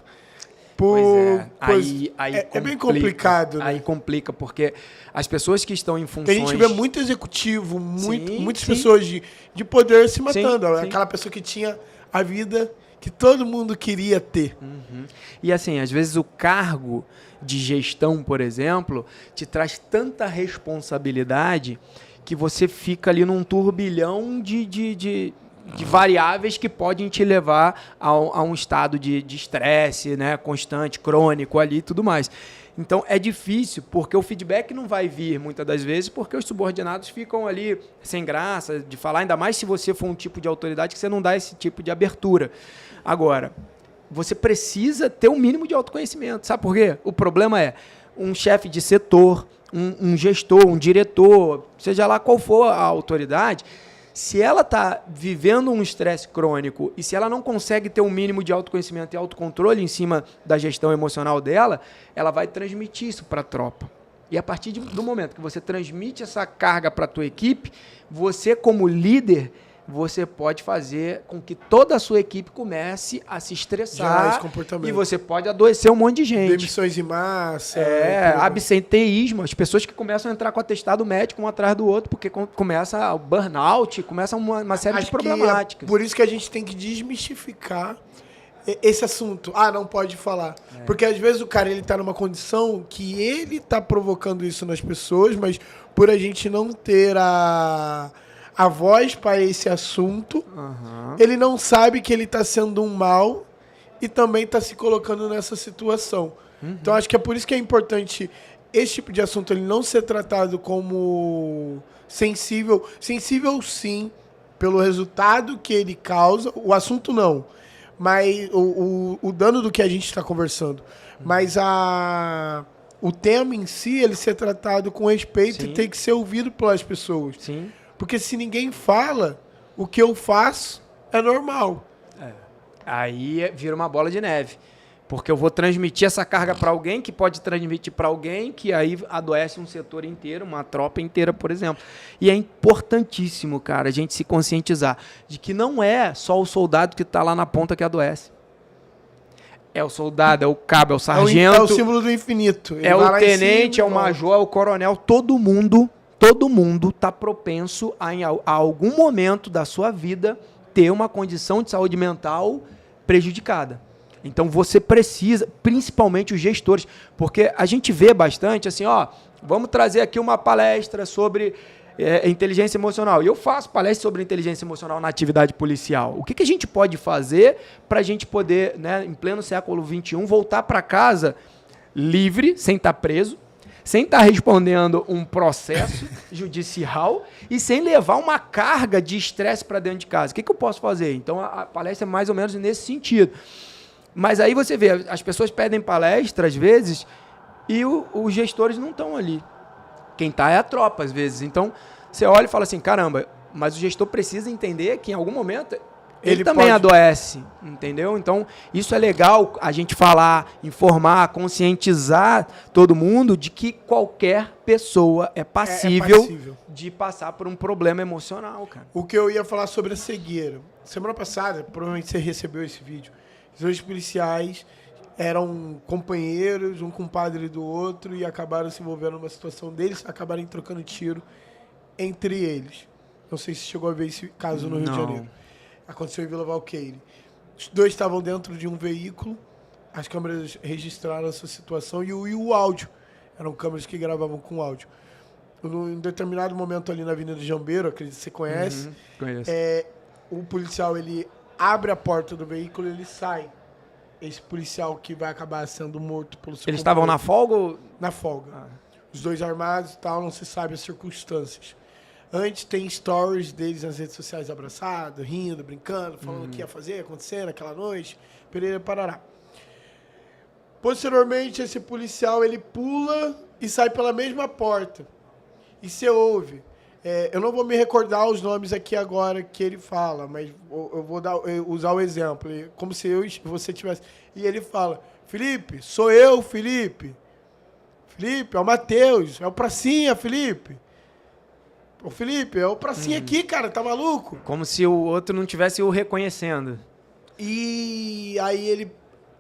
Aí é bem complicado, né? Aí complica, porque as pessoas que estão em funções... A gente vê muito executivo, muitas pessoas de poder se matando. Sim. Aquela pessoa que tinha a vida que todo mundo queria ter. E assim, às vezes o cargo de gestão, por exemplo, te traz tanta responsabilidade que você fica ali num turbilhão de variáveis que podem te levar a um estado de estresse, né, constante, crônico ali e tudo mais. Então é difícil, porque o feedback não vai vir muitas das vezes, porque os subordinados ficam ali sem graça de falar, ainda mais se você for um tipo de autoridade que você não dá esse tipo de abertura. Agora, você precisa ter um mínimo de autoconhecimento. Sabe por quê? O problema é um chefe de setor, um gestor, um diretor, seja lá qual for a autoridade, se ela está vivendo um estresse crônico e se ela não consegue ter um mínimo de autoconhecimento e autocontrole em cima da gestão emocional dela, ela vai transmitir isso para a tropa. E a partir do momento que você transmite essa carga para a tua equipe, você como líder, você pode fazer com que toda a sua equipe comece a se estressar e você pode adoecer um monte de gente. Demissões em massa. Absenteísmo. As pessoas que começam a entrar com atestado médico um atrás do outro, porque começa o burnout, começa uma série de problemáticas. Por isso que a gente tem que desmistificar esse assunto. Não pode falar. Porque às vezes o cara ele tá numa condição que ele tá provocando isso nas pessoas, mas por a gente não ter a voz para esse assunto, ele não sabe que ele está sendo um mal e também está se colocando nessa situação. Então, acho que é por isso que é importante esse tipo de assunto ele não ser tratado como sensível. Sensível, sim, pelo resultado que ele causa. O assunto, não. Mas o dano do que a gente está conversando. Mas o tema em si, ele ser tratado com respeito e tem que ser ouvido pelas pessoas. Sim. Porque se ninguém fala, o que eu faço é normal. Aí vira uma bola de neve. Porque eu vou transmitir essa carga para alguém, que pode transmitir para alguém, que aí adoece um setor inteiro, uma tropa inteira, por exemplo. E é importantíssimo, cara, a gente se conscientizar de que não é só o soldado que está lá na ponta que adoece. É o soldado, é o cabo, é o sargento. É o símbolo do infinito. É o tenente, é o major, é o coronel, todo mundo está propenso a algum momento da sua vida ter uma condição de saúde mental prejudicada. Então você precisa, principalmente os gestores, porque a gente vê bastante assim, vamos trazer aqui uma palestra sobre inteligência emocional. E eu faço palestra sobre inteligência emocional na atividade policial. O que a gente pode fazer para a gente poder, né, em pleno século XXI, voltar para casa livre, sem estar preso, sem estar respondendo um processo judicial e sem levar uma carga de estresse para dentro de casa. O que eu posso fazer? Então, a palestra é mais ou menos nesse sentido. Mas aí você vê, as pessoas pedem palestra, às vezes, e os gestores não estão ali. Quem está é a tropa, às vezes. Então, você olha e fala assim, caramba, mas o gestor precisa entender que, em algum momento, ele também adoece, entendeu? Então, isso é legal a gente falar, informar, conscientizar todo mundo de que qualquer pessoa é passível de passar por um problema emocional, cara. O que eu ia falar sobre a cegueira. Semana passada, provavelmente você recebeu esse vídeo, os dois policiais eram companheiros, um compadre do outro, e acabaram se envolvendo numa situação deles, acabaram trocando tiro entre eles. Não sei se chegou a ver esse caso no Rio de Janeiro. Aconteceu em Vila Valqueire. Os dois estavam dentro de um veículo, as câmeras registraram essa situação e o áudio Eram câmeras que gravavam com áudio. Em determinado momento ali na Avenida Jambeiro, acredito que você conhece, Conheço. o policial, ele abre a porta do veículo e ele sai. Esse policial que vai acabar sendo morto pelo seu Eles estavam na folga ou... Na folga. Os dois armados e tal, não se sabe as circunstâncias. Antes tem stories deles nas redes sociais abraçados, rindo, brincando, falando o que ia fazer, acontecendo aquela noite, Pereira Parará. Posteriormente, esse policial, ele pula e sai pela mesma porta. E você ouve. Eu não vou me recordar os nomes aqui agora que ele fala, mas eu vou usar o exemplo. Como se eu e você tivesse... E ele fala, Felipe, sou eu, Felipe. Felipe, é o Matheus, é o Pracinha, Felipe. Ô, Felipe, é o Pracinha aqui, cara, tá maluco? Como se o outro não tivesse o reconhecendo. E aí ele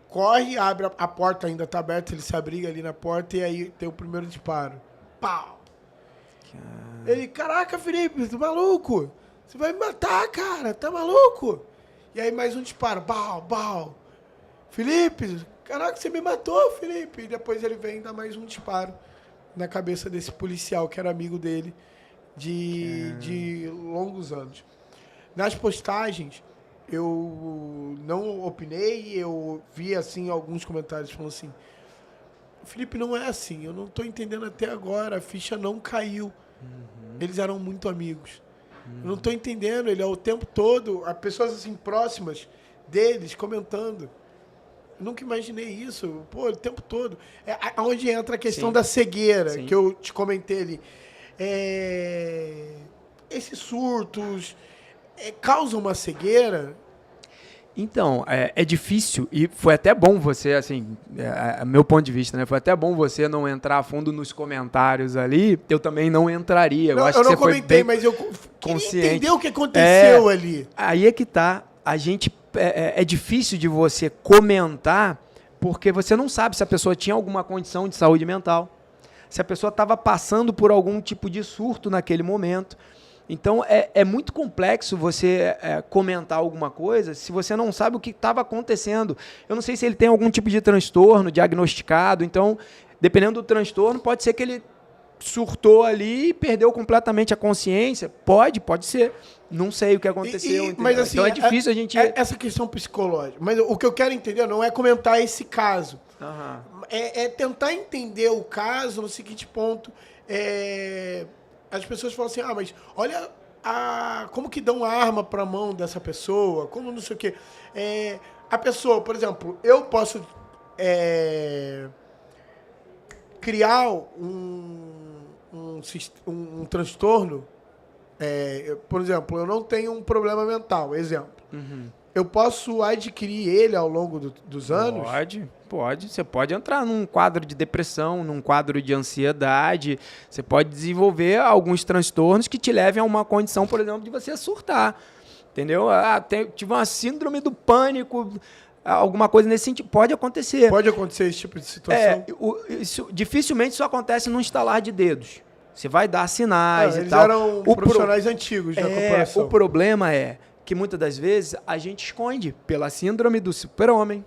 corre, abre a porta, ainda tá aberta, ele se abriga ali na porta e aí tem o primeiro disparo. Pau! Ele, caraca, Felipe, tá maluco? Você vai me matar, cara, tá maluco? E aí mais um disparo, bau, bau. Felipe, caraca, você me matou, Felipe. E depois ele vem dar mais um disparo na cabeça desse policial que era amigo dele de longos anos. Nas postagens, eu não opinei, eu vi assim alguns comentários falando assim, Felipe, não é assim, eu não tô entendendo até agora, a ficha não caiu. Eles eram muito amigos. Eu não tô entendendo, ele é o tempo todo, as pessoas assim próximas deles comentando. Eu nunca imaginei isso, pô, o tempo todo. É onde entra a questão da cegueira, que eu te comentei ali. Esses surtos causam uma cegueira? Então, é difícil, e foi até bom você, assim, meu ponto de vista, né? Foi até bom você não entrar a fundo nos comentários ali, eu também não entraria. Não, eu acho eu que não você comentei, foi bem mas eu consciente. queria entender o que aconteceu ali. Aí é que tá, a gente, é difícil de você comentar, porque você não sabe se a pessoa tinha alguma condição de saúde mental, se a pessoa estava passando por algum tipo de surto naquele momento. Então, é muito complexo você comentar alguma coisa se você não sabe o que estava acontecendo. Eu não sei se ele tem algum tipo de transtorno diagnosticado. Então, dependendo do transtorno, pode ser que ele surtou ali e perdeu completamente a consciência. Pode ser. Não sei o que aconteceu. Mas, assim, então, é difícil a gente... Essa questão psicológica. Mas o que eu quero entender não é comentar esse caso. É tentar entender o caso no seguinte ponto... As pessoas falam assim, mas olha como que dão arma para a mão dessa pessoa, como não sei o quê. A pessoa, por exemplo, eu posso criar um transtorno, por exemplo, eu não tenho um problema mental, exemplo. Eu posso adquirir ele ao longo dos anos? Pode. Você pode entrar num quadro de depressão, num quadro de ansiedade. Você pode desenvolver alguns transtornos que te levem a uma condição, por exemplo, de você surtar. Entendeu? Tive uma síndrome do pânico, alguma coisa nesse sentido. Pode acontecer. Pode acontecer esse tipo de situação? Dificilmente isso acontece num estalar de dedos. Você vai dar sinais e tal. Eles eram profissionais antigos da corporação. O problema é que muitas das vezes a gente esconde pela síndrome do super-homem,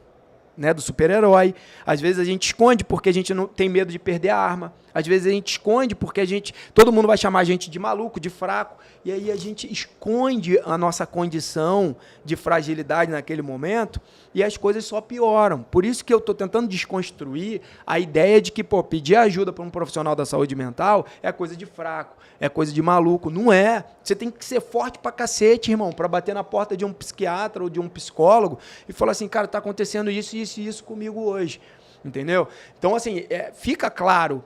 né, do super-herói. Às vezes a gente esconde porque a gente não tem medo de perder a arma. Às vezes a gente esconde porque todo mundo vai chamar a gente de maluco, de fraco, e aí a gente esconde a nossa condição de fragilidade naquele momento e as coisas só pioram. Por isso que eu estou tentando desconstruir a ideia de que pedir ajuda para um profissional da saúde mental é coisa de fraco, é coisa de maluco. Não é. Você tem que ser forte pra cacete, irmão, para bater na porta de um psiquiatra ou de um psicólogo e falar assim, cara, tá acontecendo isso, isso e isso comigo hoje. Entendeu? Então, assim, fica claro.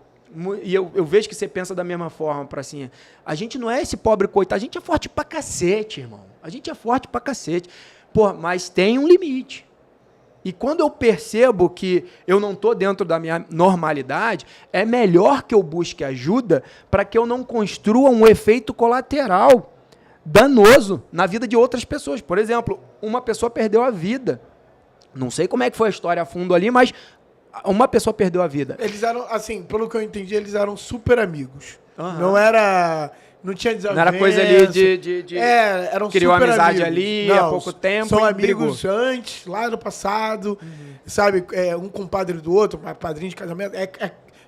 E eu vejo que você pensa da mesma forma, Pracinha. A gente não é esse pobre coitado, a gente é forte pra cacete, irmão. A gente é forte pra cacete. Pô, mas tem um limite. E quando eu percebo que eu não estou dentro da minha normalidade, é melhor que eu busque ajuda para que eu não construa um efeito colateral danoso na vida de outras pessoas. Por exemplo, uma pessoa perdeu a vida. Não sei como é que foi a história a fundo ali, mas uma pessoa perdeu a vida. Eles eram, assim, pelo que eu entendi, eles eram super amigos. Não tinha desavença. Não era coisa ali de eram criou super amizade amigos. ali há pouco tempo. São e amigos brigou. antes, lá no passado, sabe? Um compadre do outro, padrinho de casamento.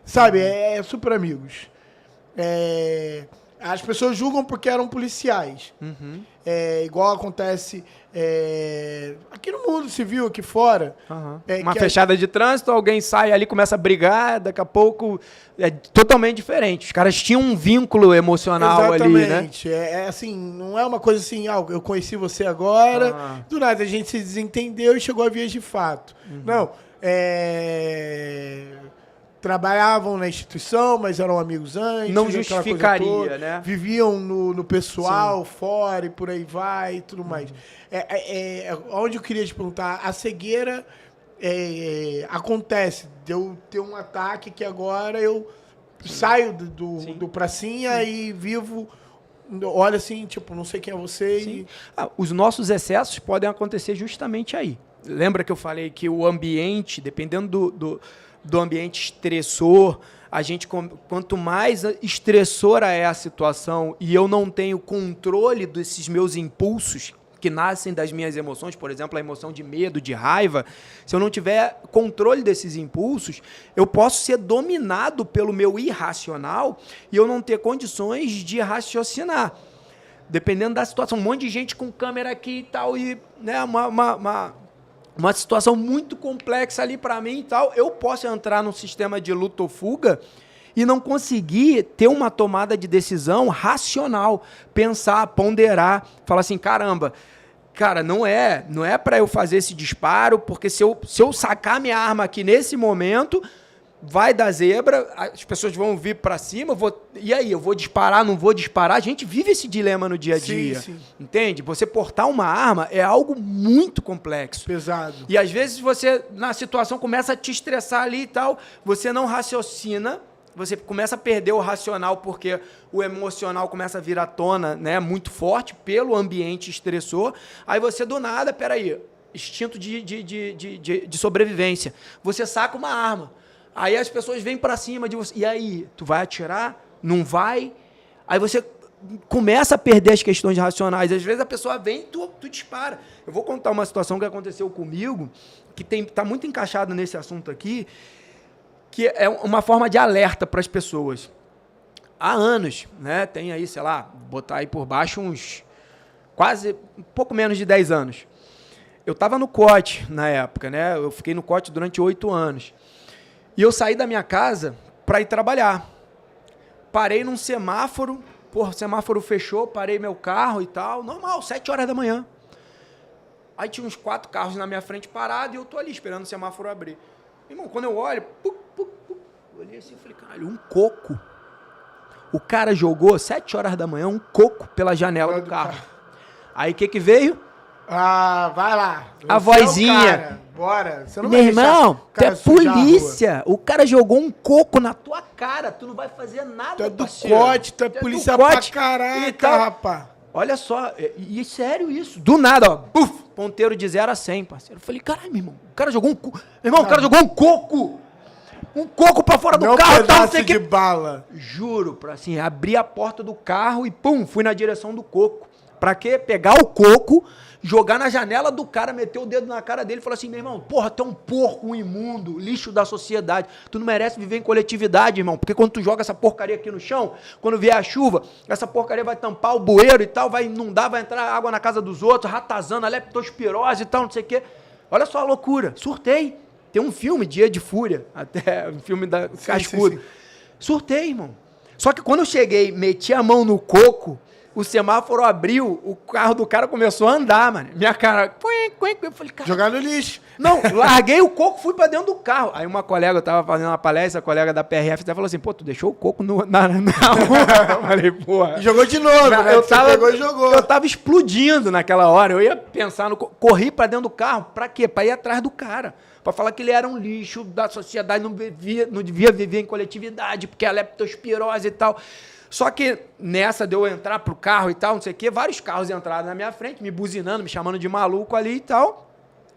Sabe? É super amigos. As pessoas julgam porque eram policiais. Uhum. Igual acontece aqui no mundo civil, aqui fora. Uhum. Uma fechada de trânsito, alguém sai ali, começa a brigar, daqui a pouco é totalmente diferente. Os caras tinham um vínculo emocional ali, né? Exatamente. Assim, não é uma coisa assim, eu conheci você agora, do nada a gente se desentendeu e chegou a vias de fato. Uhum. Não, trabalhavam na instituição, mas eram amigos antes. Não justificaria, né? Viviam no pessoal, fora e por aí vai e tudo mais. Onde eu queria te perguntar, a cegueira acontece de eu ter um ataque que agora eu saio do pracinha e vivo, olha assim, tipo, não sei quem é você. E... os nossos excessos podem acontecer justamente aí. Lembra que eu falei que o ambiente, dependendo do ambiente estressor, a gente, quanto mais estressora é a situação e eu não tenho controle desses meus impulsos que nascem das minhas emoções, por exemplo, a emoção de medo, de raiva, se eu não tiver controle desses impulsos, eu posso ser dominado pelo meu irracional e eu não ter condições de raciocinar. Dependendo da situação, um monte de gente com câmera aqui e tal, e né, uma situação muito complexa ali para mim e tal, eu posso entrar num sistema de luta ou fuga e não conseguir ter uma tomada de decisão racional, pensar, ponderar, falar assim, caramba, cara, não é para eu fazer esse disparo, porque se eu sacar minha arma aqui nesse momento, vai dar zebra, as pessoas vão vir para cima, e aí, eu vou disparar, não vou disparar? A gente vive esse dilema no dia a dia, sim. Entende? Você portar uma arma é algo muito complexo. Pesado. E às vezes você, na situação, começa a te estressar ali e tal, você não raciocina, você começa a perder o racional porque o emocional começa a vir à tona, né, muito forte pelo ambiente estressor, aí você do nada, peraí, instinto de sobrevivência, você saca uma arma. Aí as pessoas vêm para cima de você. E aí, tu vai atirar? Não vai? Aí você começa a perder as questões racionais. Às vezes a pessoa vem e tu dispara. Eu vou contar uma situação que aconteceu comigo, que tá muito encaixado nesse assunto aqui, que é uma forma de alerta para as pessoas. Há anos, né? Tem aí, sei lá, botar aí por baixo uns quase, um pouco menos de 10 anos. Eu estava no COT na época, né? Eu fiquei no COT durante 8 anos. E eu saí da minha casa para ir trabalhar. Parei num semáforo, o semáforo fechou, parei meu carro e tal, normal, 7 horas da manhã. Aí tinha uns 4 carros na minha frente parados e eu tô ali esperando o semáforo abrir. Irmão, quando eu olho, eu olhei assim e falei, caralho, um coco. O cara jogou 7 horas da manhã um coco pela janela do carro. Aí o que veio? Vai lá. A vozinha. Bora. Você não Meu vai irmão, tu é polícia. O cara jogou um coco na tua cara. Tu não vai fazer nada, tu é do parceiro. COT, tu é polícia pra caraca, rapaz. Olha só, e sério isso. Do nada, ó. Buf, ponteiro de 0 a 100, parceiro. Eu falei, caralho, meu irmão. O cara jogou um coco. Meu irmão, o cara jogou um coco. Um coco pra fora do carro. Um pedaço de bala. Juro, assim, abri a porta do carro e pum, fui na direção do coco. Pra quê? Pegar o coco, jogar na janela do cara, meter o dedo na cara dele e falar assim, meu irmão, porra, tu é um porco, um imundo, lixo da sociedade. Tu não merece viver em coletividade, irmão, porque quando tu joga essa porcaria aqui no chão, quando vier a chuva, essa porcaria vai tampar o bueiro e tal, vai inundar, vai entrar água na casa dos outros, ratazana, leptospirose e tal, não sei o quê. Olha só a loucura. Surtei. Tem um filme, Dia de Fúria, até um filme da Cascudo. Surtei, irmão. Só que quando eu cheguei, meti a mão no coco, o semáforo abriu, o carro do cara começou a andar, mano. Minha cara... Eu falei, cara... Jogar no lixo. Não, larguei o coco, fui pra dentro do carro. Aí uma colega, eu tava fazendo uma palestra, a colega da PRF, até falou assim, pô, tu deixou o coco na rua. Eu falei, porra... E jogou de novo, né? Eu tava, pegou e jogou. Eu tava explodindo naquela hora. Eu ia pensar no... Corri pra dentro do carro, pra quê? Pra ir atrás do cara. Pra falar que ele era um lixo da sociedade, não devia viver em coletividade, porque a leptospirose e tal... Só que nessa de eu entrar pro carro e tal, não sei o quê, vários carros entraram na minha frente, me buzinando, me chamando de maluco ali e tal.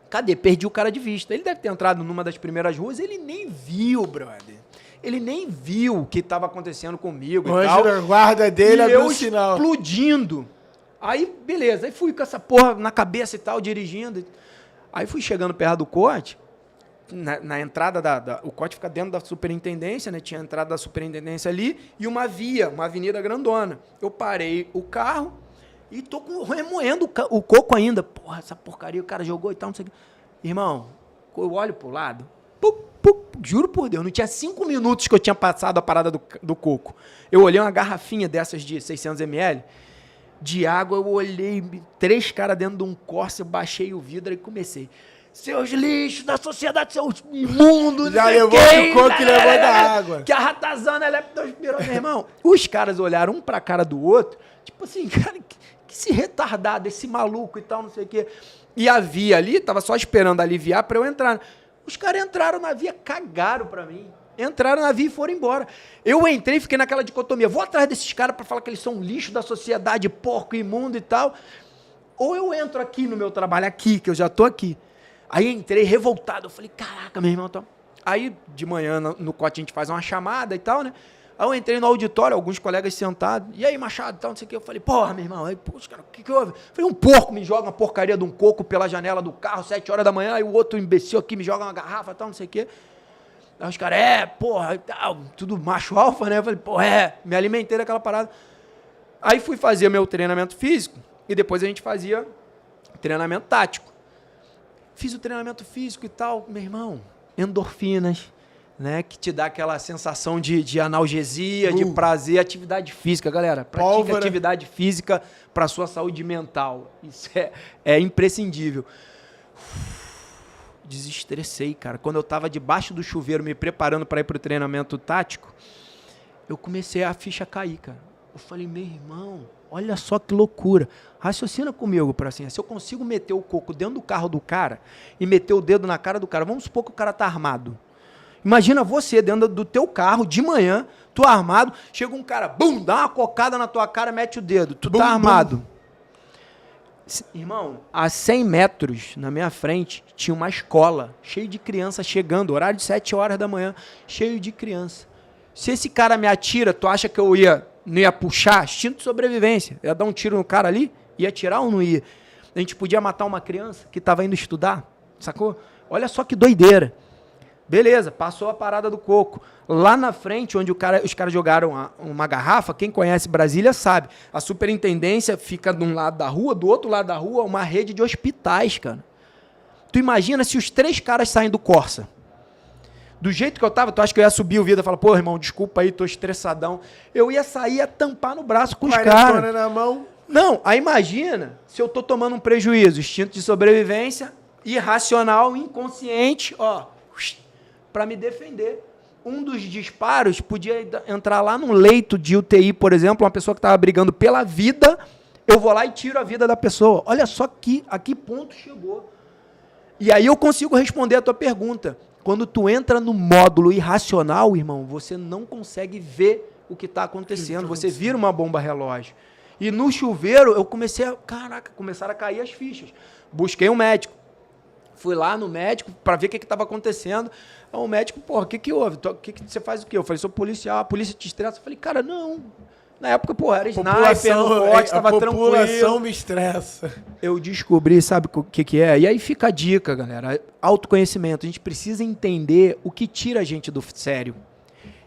Cadê? Perdi o cara de vista. Ele deve ter entrado numa das primeiras ruas, ele nem viu, brother. Ele nem viu o que estava acontecendo comigo o e tal. A guarda dele abriu o sinal. Explodindo. Aí, beleza. Aí fui com essa porra na cabeça e tal, dirigindo. Aí fui chegando perto do corte. na entrada o COT fica dentro da superintendência, né? Tinha a entrada da superintendência ali e uma avenida grandona. Eu parei o carro e tô remoendo o coco ainda. Porra, essa porcaria o cara jogou e tal, não sei o que. Irmão, eu olho pro lado, juro por Deus, não tinha 5 minutos que eu tinha passado a parada do coco. Eu olhei uma garrafinha dessas de 600 ml de água, eu olhei 3 caras dentro de um Corsa, eu baixei o vidro e comecei. Seus lixos da sociedade, seus imundos. Já levou o coco e levou da água. Que a ratazana é leptospirose, meu irmão. Os caras olharam um pra cara do outro, tipo assim, cara, que esse retardado, esse maluco e tal, não sei o quê. E a via ali, tava só esperando aliviar pra eu entrar. Os caras entraram na via, cagaram pra mim. Entraram na via e foram embora. Eu entrei e fiquei naquela dicotomia. Vou atrás desses caras pra falar que eles são lixo da sociedade, porco, imundo e tal. Ou eu entro aqui no meu trabalho, aqui, que eu já tô aqui. Aí entrei revoltado, eu falei, caraca, meu irmão, tá... Aí de manhã no COT a gente faz uma chamada e tal, né? Aí eu entrei no auditório, alguns colegas sentados, e aí Machado e tal, não sei o que, eu falei, porra, meu irmão, aí, pô, os caras, o que houve? Eu falei, um porco me joga uma porcaria de um coco pela janela do carro, 7 horas da manhã, aí o outro imbecil aqui me joga uma garrafa e tal, não sei o que. Aí os caras, porra, e tal, tudo macho alfa, né? Eu falei, porra, me alimentei daquela parada. Aí fui fazer meu treinamento físico, e depois a gente fazia treinamento tático. Fiz o treinamento físico e tal, meu irmão, endorfinas, né, que te dá aquela sensação de analgesia, de prazer, atividade física, galera. Pratique atividade física para sua saúde mental. Isso é imprescindível. Desestressei, cara. Quando eu estava debaixo do chuveiro me preparando para ir para o treinamento tático, eu comecei a ficha cair, cara. Eu falei, meu irmão, olha só que loucura. Raciocina comigo, para assim, se eu consigo meter o coco dentro do carro do cara e meter o dedo na cara do cara, vamos supor que o cara tá armado. Imagina você dentro do teu carro, de manhã, tu armado, chega um cara, bum, dá uma cocada na tua cara, mete o dedo, tu tá armado. Irmão, a 100 metros na minha frente tinha uma escola, cheio de criança chegando, horário de 7 horas da manhã, cheio de criança. Se esse cara me atira, tu acha que eu não ia puxar? Instinto de sobrevivência. Ia dar um tiro no cara ali? Ia atirar ou não ia? A gente podia matar uma criança que estava indo estudar, sacou? Olha só que doideira. Beleza, passou a parada do coco. Lá na frente, onde os caras jogaram uma garrafa, quem conhece Brasília sabe. A superintendência fica de um lado da rua, do outro lado da rua, uma rede de hospitais, cara. Tu imagina se os 3 caras saem do Corsa. Do jeito que eu tava, tu acha que eu ia subir o vidro e falar, pô, irmão, desculpa aí, tô estressadão. Eu ia sair, ia tampar no braço com os caras. Na mão. Não, aí imagina se eu tô tomando um prejuízo, instinto de sobrevivência, irracional, inconsciente, ó, para me defender. Um dos disparos podia entrar lá num leito de UTI, por exemplo, uma pessoa que estava brigando pela vida, eu vou lá e tiro a vida da pessoa. Olha só a que ponto chegou. E aí eu consigo responder a tua pergunta. Quando tu entra no módulo irracional, irmão, você não consegue ver o que está acontecendo. Você vira uma bomba relógio. E no chuveiro, eu começaram a cair as fichas. Busquei um médico. Fui lá no médico para ver o que estava acontecendo. Aí o médico, porra, o que houve? Você faz o quê? Eu falei, sou policial, a polícia te estressa. Eu falei, cara, não. Na época, porra, era sniper, no pote, estava tranquilo. A população me estressa. Eu descobri, sabe o que é? E aí fica a dica, galera. Autoconhecimento. A gente precisa entender o que tira a gente do sério.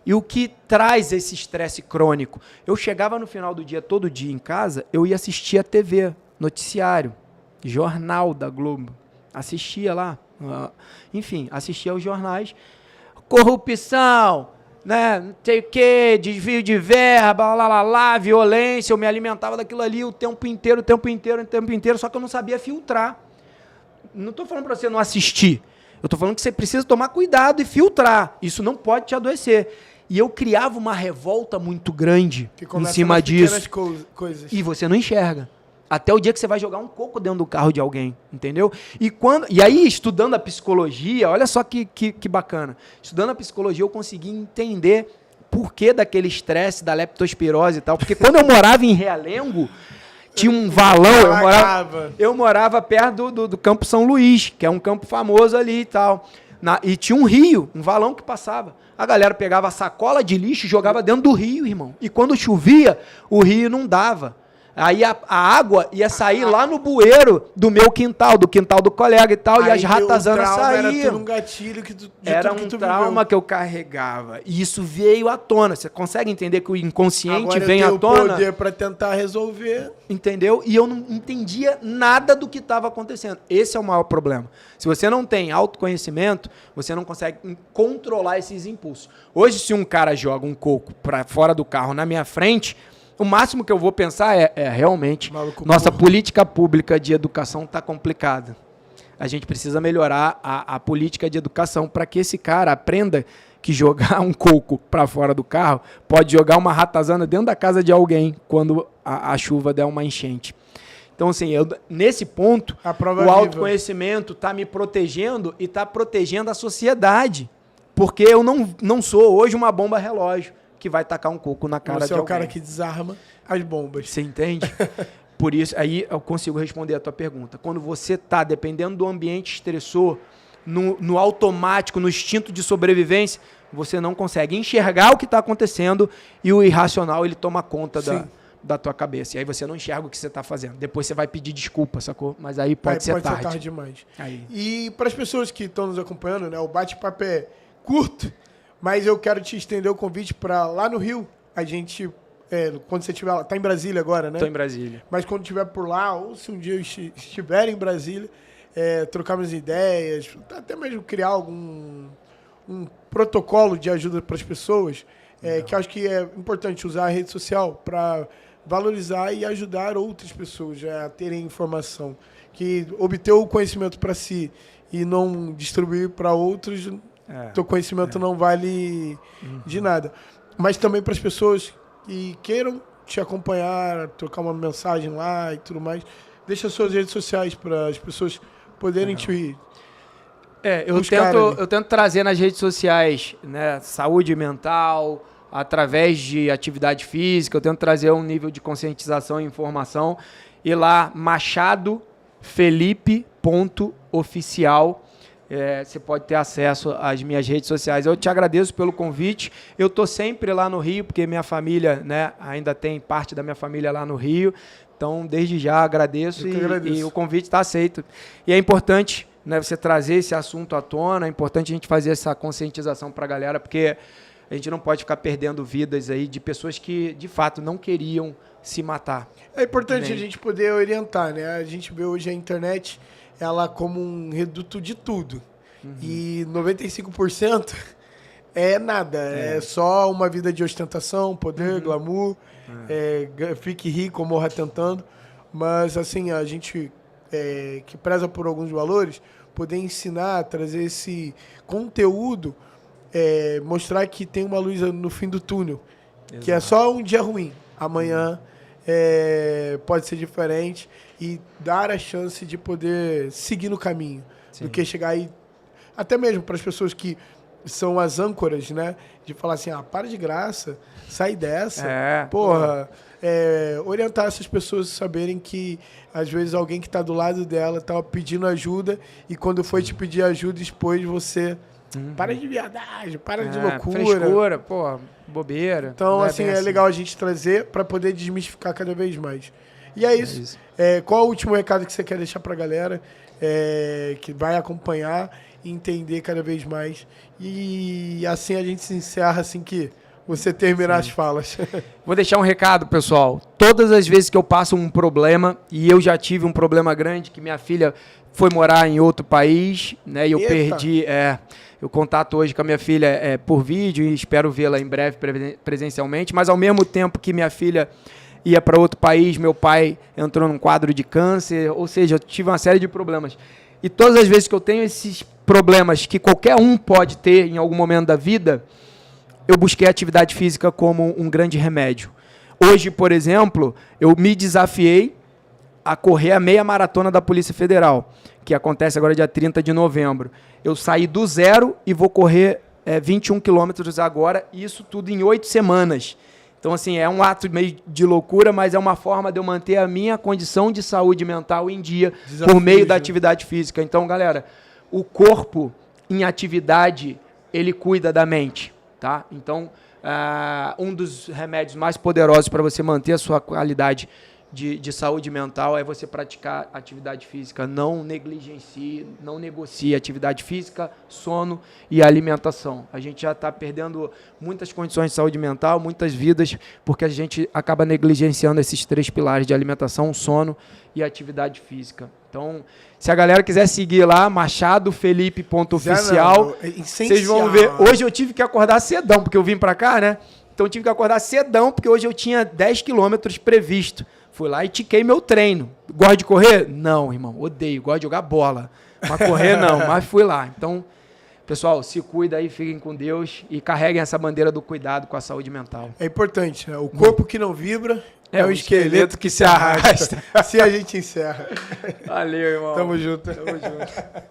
E o que traz esse estresse crônico. Eu chegava no final do dia, todo dia em casa, eu ia assistir a TV, noticiário, jornal da Globo. Assistia lá, enfim, assistia aos jornais. Corrupção, né, não sei o quê, desvio de verba, lá, violência. Eu me alimentava daquilo ali o tempo inteiro, só que eu não sabia filtrar. Não estou falando para você não assistir. Eu estou falando que você precisa tomar cuidado e filtrar. Isso não pode te adoecer. E eu criava uma revolta muito grande em cima disso. Coisas. E você não enxerga. Até o dia que você vai jogar um coco dentro do carro de alguém, entendeu? E aí, estudando a psicologia, olha só que bacana. Estudando a psicologia, eu consegui entender por que daquele estresse, da leptospirose e tal. Porque quando eu morava em Realengo, tinha um valão, eu morava perto do Campo São Luís, que é um campo famoso ali e tal. E tinha um rio, um valão que passava. A galera pegava a sacola de lixo e jogava dentro do rio, irmão. E quando chovia, o rio não dava. Aí a água ia sair lá no bueiro do meu quintal, do quintal do colega e tal, e as ratazanas saíam. Era tudo um gatilho que tu, era um trauma que eu carregava. E isso veio à tona. Você consegue entender que o inconsciente vem à tona? O poder para tentar resolver. Entendeu? E eu não entendia nada do que estava acontecendo. Esse é o maior problema. Se você não tem autoconhecimento, você não consegue controlar esses impulsos. Hoje, se um cara joga um coco para fora do carro na minha frente, o máximo que eu vou pensar é realmente, nossa política pública de educação está complicada. A gente precisa melhorar a política de educação para que esse cara aprenda que jogar um coco para fora do carro pode jogar uma ratazana dentro da casa de alguém quando a chuva der uma enchente. Então, assim, nesse ponto, o autoconhecimento está me protegendo e está protegendo a sociedade. Porque eu não sou hoje uma bomba relógio que vai tacar um coco na cara de alguém. Você é o cara que desarma as bombas. Você entende? Por isso, aí eu consigo responder a tua pergunta. Quando você está, dependendo do ambiente estressor, no automático, no instinto de sobrevivência, você não consegue enxergar o que está acontecendo e o irracional ele toma conta da tua cabeça. E aí você não enxerga o que você está fazendo. Depois você vai pedir desculpa, sacou? Mas aí pode ser tarde. Pode ser tarde demais. Aí. E para as pessoas que estão nos acompanhando, né, o bate-papo é curto, mas eu quero te estender o convite para lá no Rio. A gente, quando você estiver lá, tá em Brasília agora, né? Tô em Brasília. Mas quando estiver por lá, ou se um dia eu estiver em Brasília, trocarmos ideias, até mesmo criar um protocolo de ajuda para as pessoas, que eu acho que é importante usar a rede social para valorizar e ajudar outras pessoas a terem informação. Que obter o conhecimento para si e não distribuir para outros, teu conhecimento não vale de nada. Mas também para as pessoas que queiram te acompanhar, trocar uma mensagem lá e tudo mais. Deixa suas redes sociais para as pessoas poderem te eu tento trazer nas redes sociais, né, saúde mental, através de atividade física, eu tento trazer um nível de conscientização e informação. E lá, machadofelipe.oficial, você pode ter acesso às minhas redes sociais. Eu te agradeço pelo convite. Eu estou sempre lá no Rio, porque minha família, né, ainda tem parte da minha família lá no Rio. Então, desde já, agradeço e o convite está aceito. E é importante, né, você trazer esse assunto à tona, é importante a gente fazer essa conscientização para a galera, porque a gente não pode ficar perdendo vidas aí de pessoas que, de fato, não queriam se matar. É importante a gente poder orientar, né? A gente vê hoje a internet ela como um reduto de tudo. E 95% é nada. É só uma vida de ostentação, poder, glamour, fique rico ou morra tentando. Mas, assim, a gente que preza por alguns valores, poder ensinar, trazer esse conteúdo, mostrar que tem uma luz no fim do túnel. Exato. Que é só um dia ruim. Amanhã pode ser diferente e dar a chance de poder seguir no caminho. Sim. Do que chegar aí, até mesmo para as pessoas que são as âncoras, né? De falar assim, para de graça, sai dessa. Porra, orientar essas pessoas a saberem que, às vezes, alguém que está do lado dela está pedindo ajuda e quando foi te pedir ajuda, expôs você. Para de viadagem, para de loucura. Frescura, pô, bobeira. Então, assim, é legal a gente trazer para poder desmistificar cada vez mais. E é isso. Qual é o último recado que você quer deixar para a galera que vai acompanhar e entender cada vez mais? E assim a gente se encerra assim que você terminar as falas. Vou deixar um recado, pessoal. Todas as vezes que eu passo um problema, e eu já tive um problema grande, que minha filha foi morar em outro país, né? E eu perdi... Eu contato hoje com a minha filha por vídeo e espero vê-la em breve presencialmente, mas ao mesmo tempo que minha filha ia para outro país, meu pai entrou num quadro de câncer, ou seja, eu tive uma série de problemas. E todas as vezes que eu tenho esses problemas que qualquer um pode ter em algum momento da vida, eu busquei a atividade física como um grande remédio. Hoje, por exemplo, eu me desafiei a correr a meia maratona da Polícia Federal, que acontece agora dia 30 de novembro. Eu saí do zero e vou correr 21 quilômetros agora, e isso tudo em 8 semanas. Então, assim, é um ato meio de loucura, mas é uma forma de eu manter a minha condição de saúde mental em dia por meio da atividade física. Então, galera, o corpo em atividade, ele cuida da mente, tá? Então, um dos remédios mais poderosos para você manter a sua qualidade de saúde mental é você praticar atividade física. Não negligencie, não negocie atividade física, sono e alimentação. A gente já está perdendo muitas condições de saúde mental, muitas vidas, porque a gente acaba negligenciando esses 3 pilares de alimentação, sono e atividade física. Então, se a galera quiser seguir lá, machadofelipe.oficial, vocês vão ver. Hoje eu tive que acordar cedão, porque eu vim para cá, né? Então eu tive que acordar cedão, porque hoje eu tinha 10 quilômetros previsto. Fui lá e tiquei meu treino. Gosto de correr? Não, irmão, odeio. Gosto de jogar bola. Mas correr não, mas fui lá. Então, pessoal, se cuida aí, fiquem com Deus e carreguem essa bandeira do cuidado com a saúde mental. É importante, né? O corpo que não vibra é o esqueleto que se arrasta. Se a gente encerra. Valeu, irmão. Tamo junto. Tamo junto.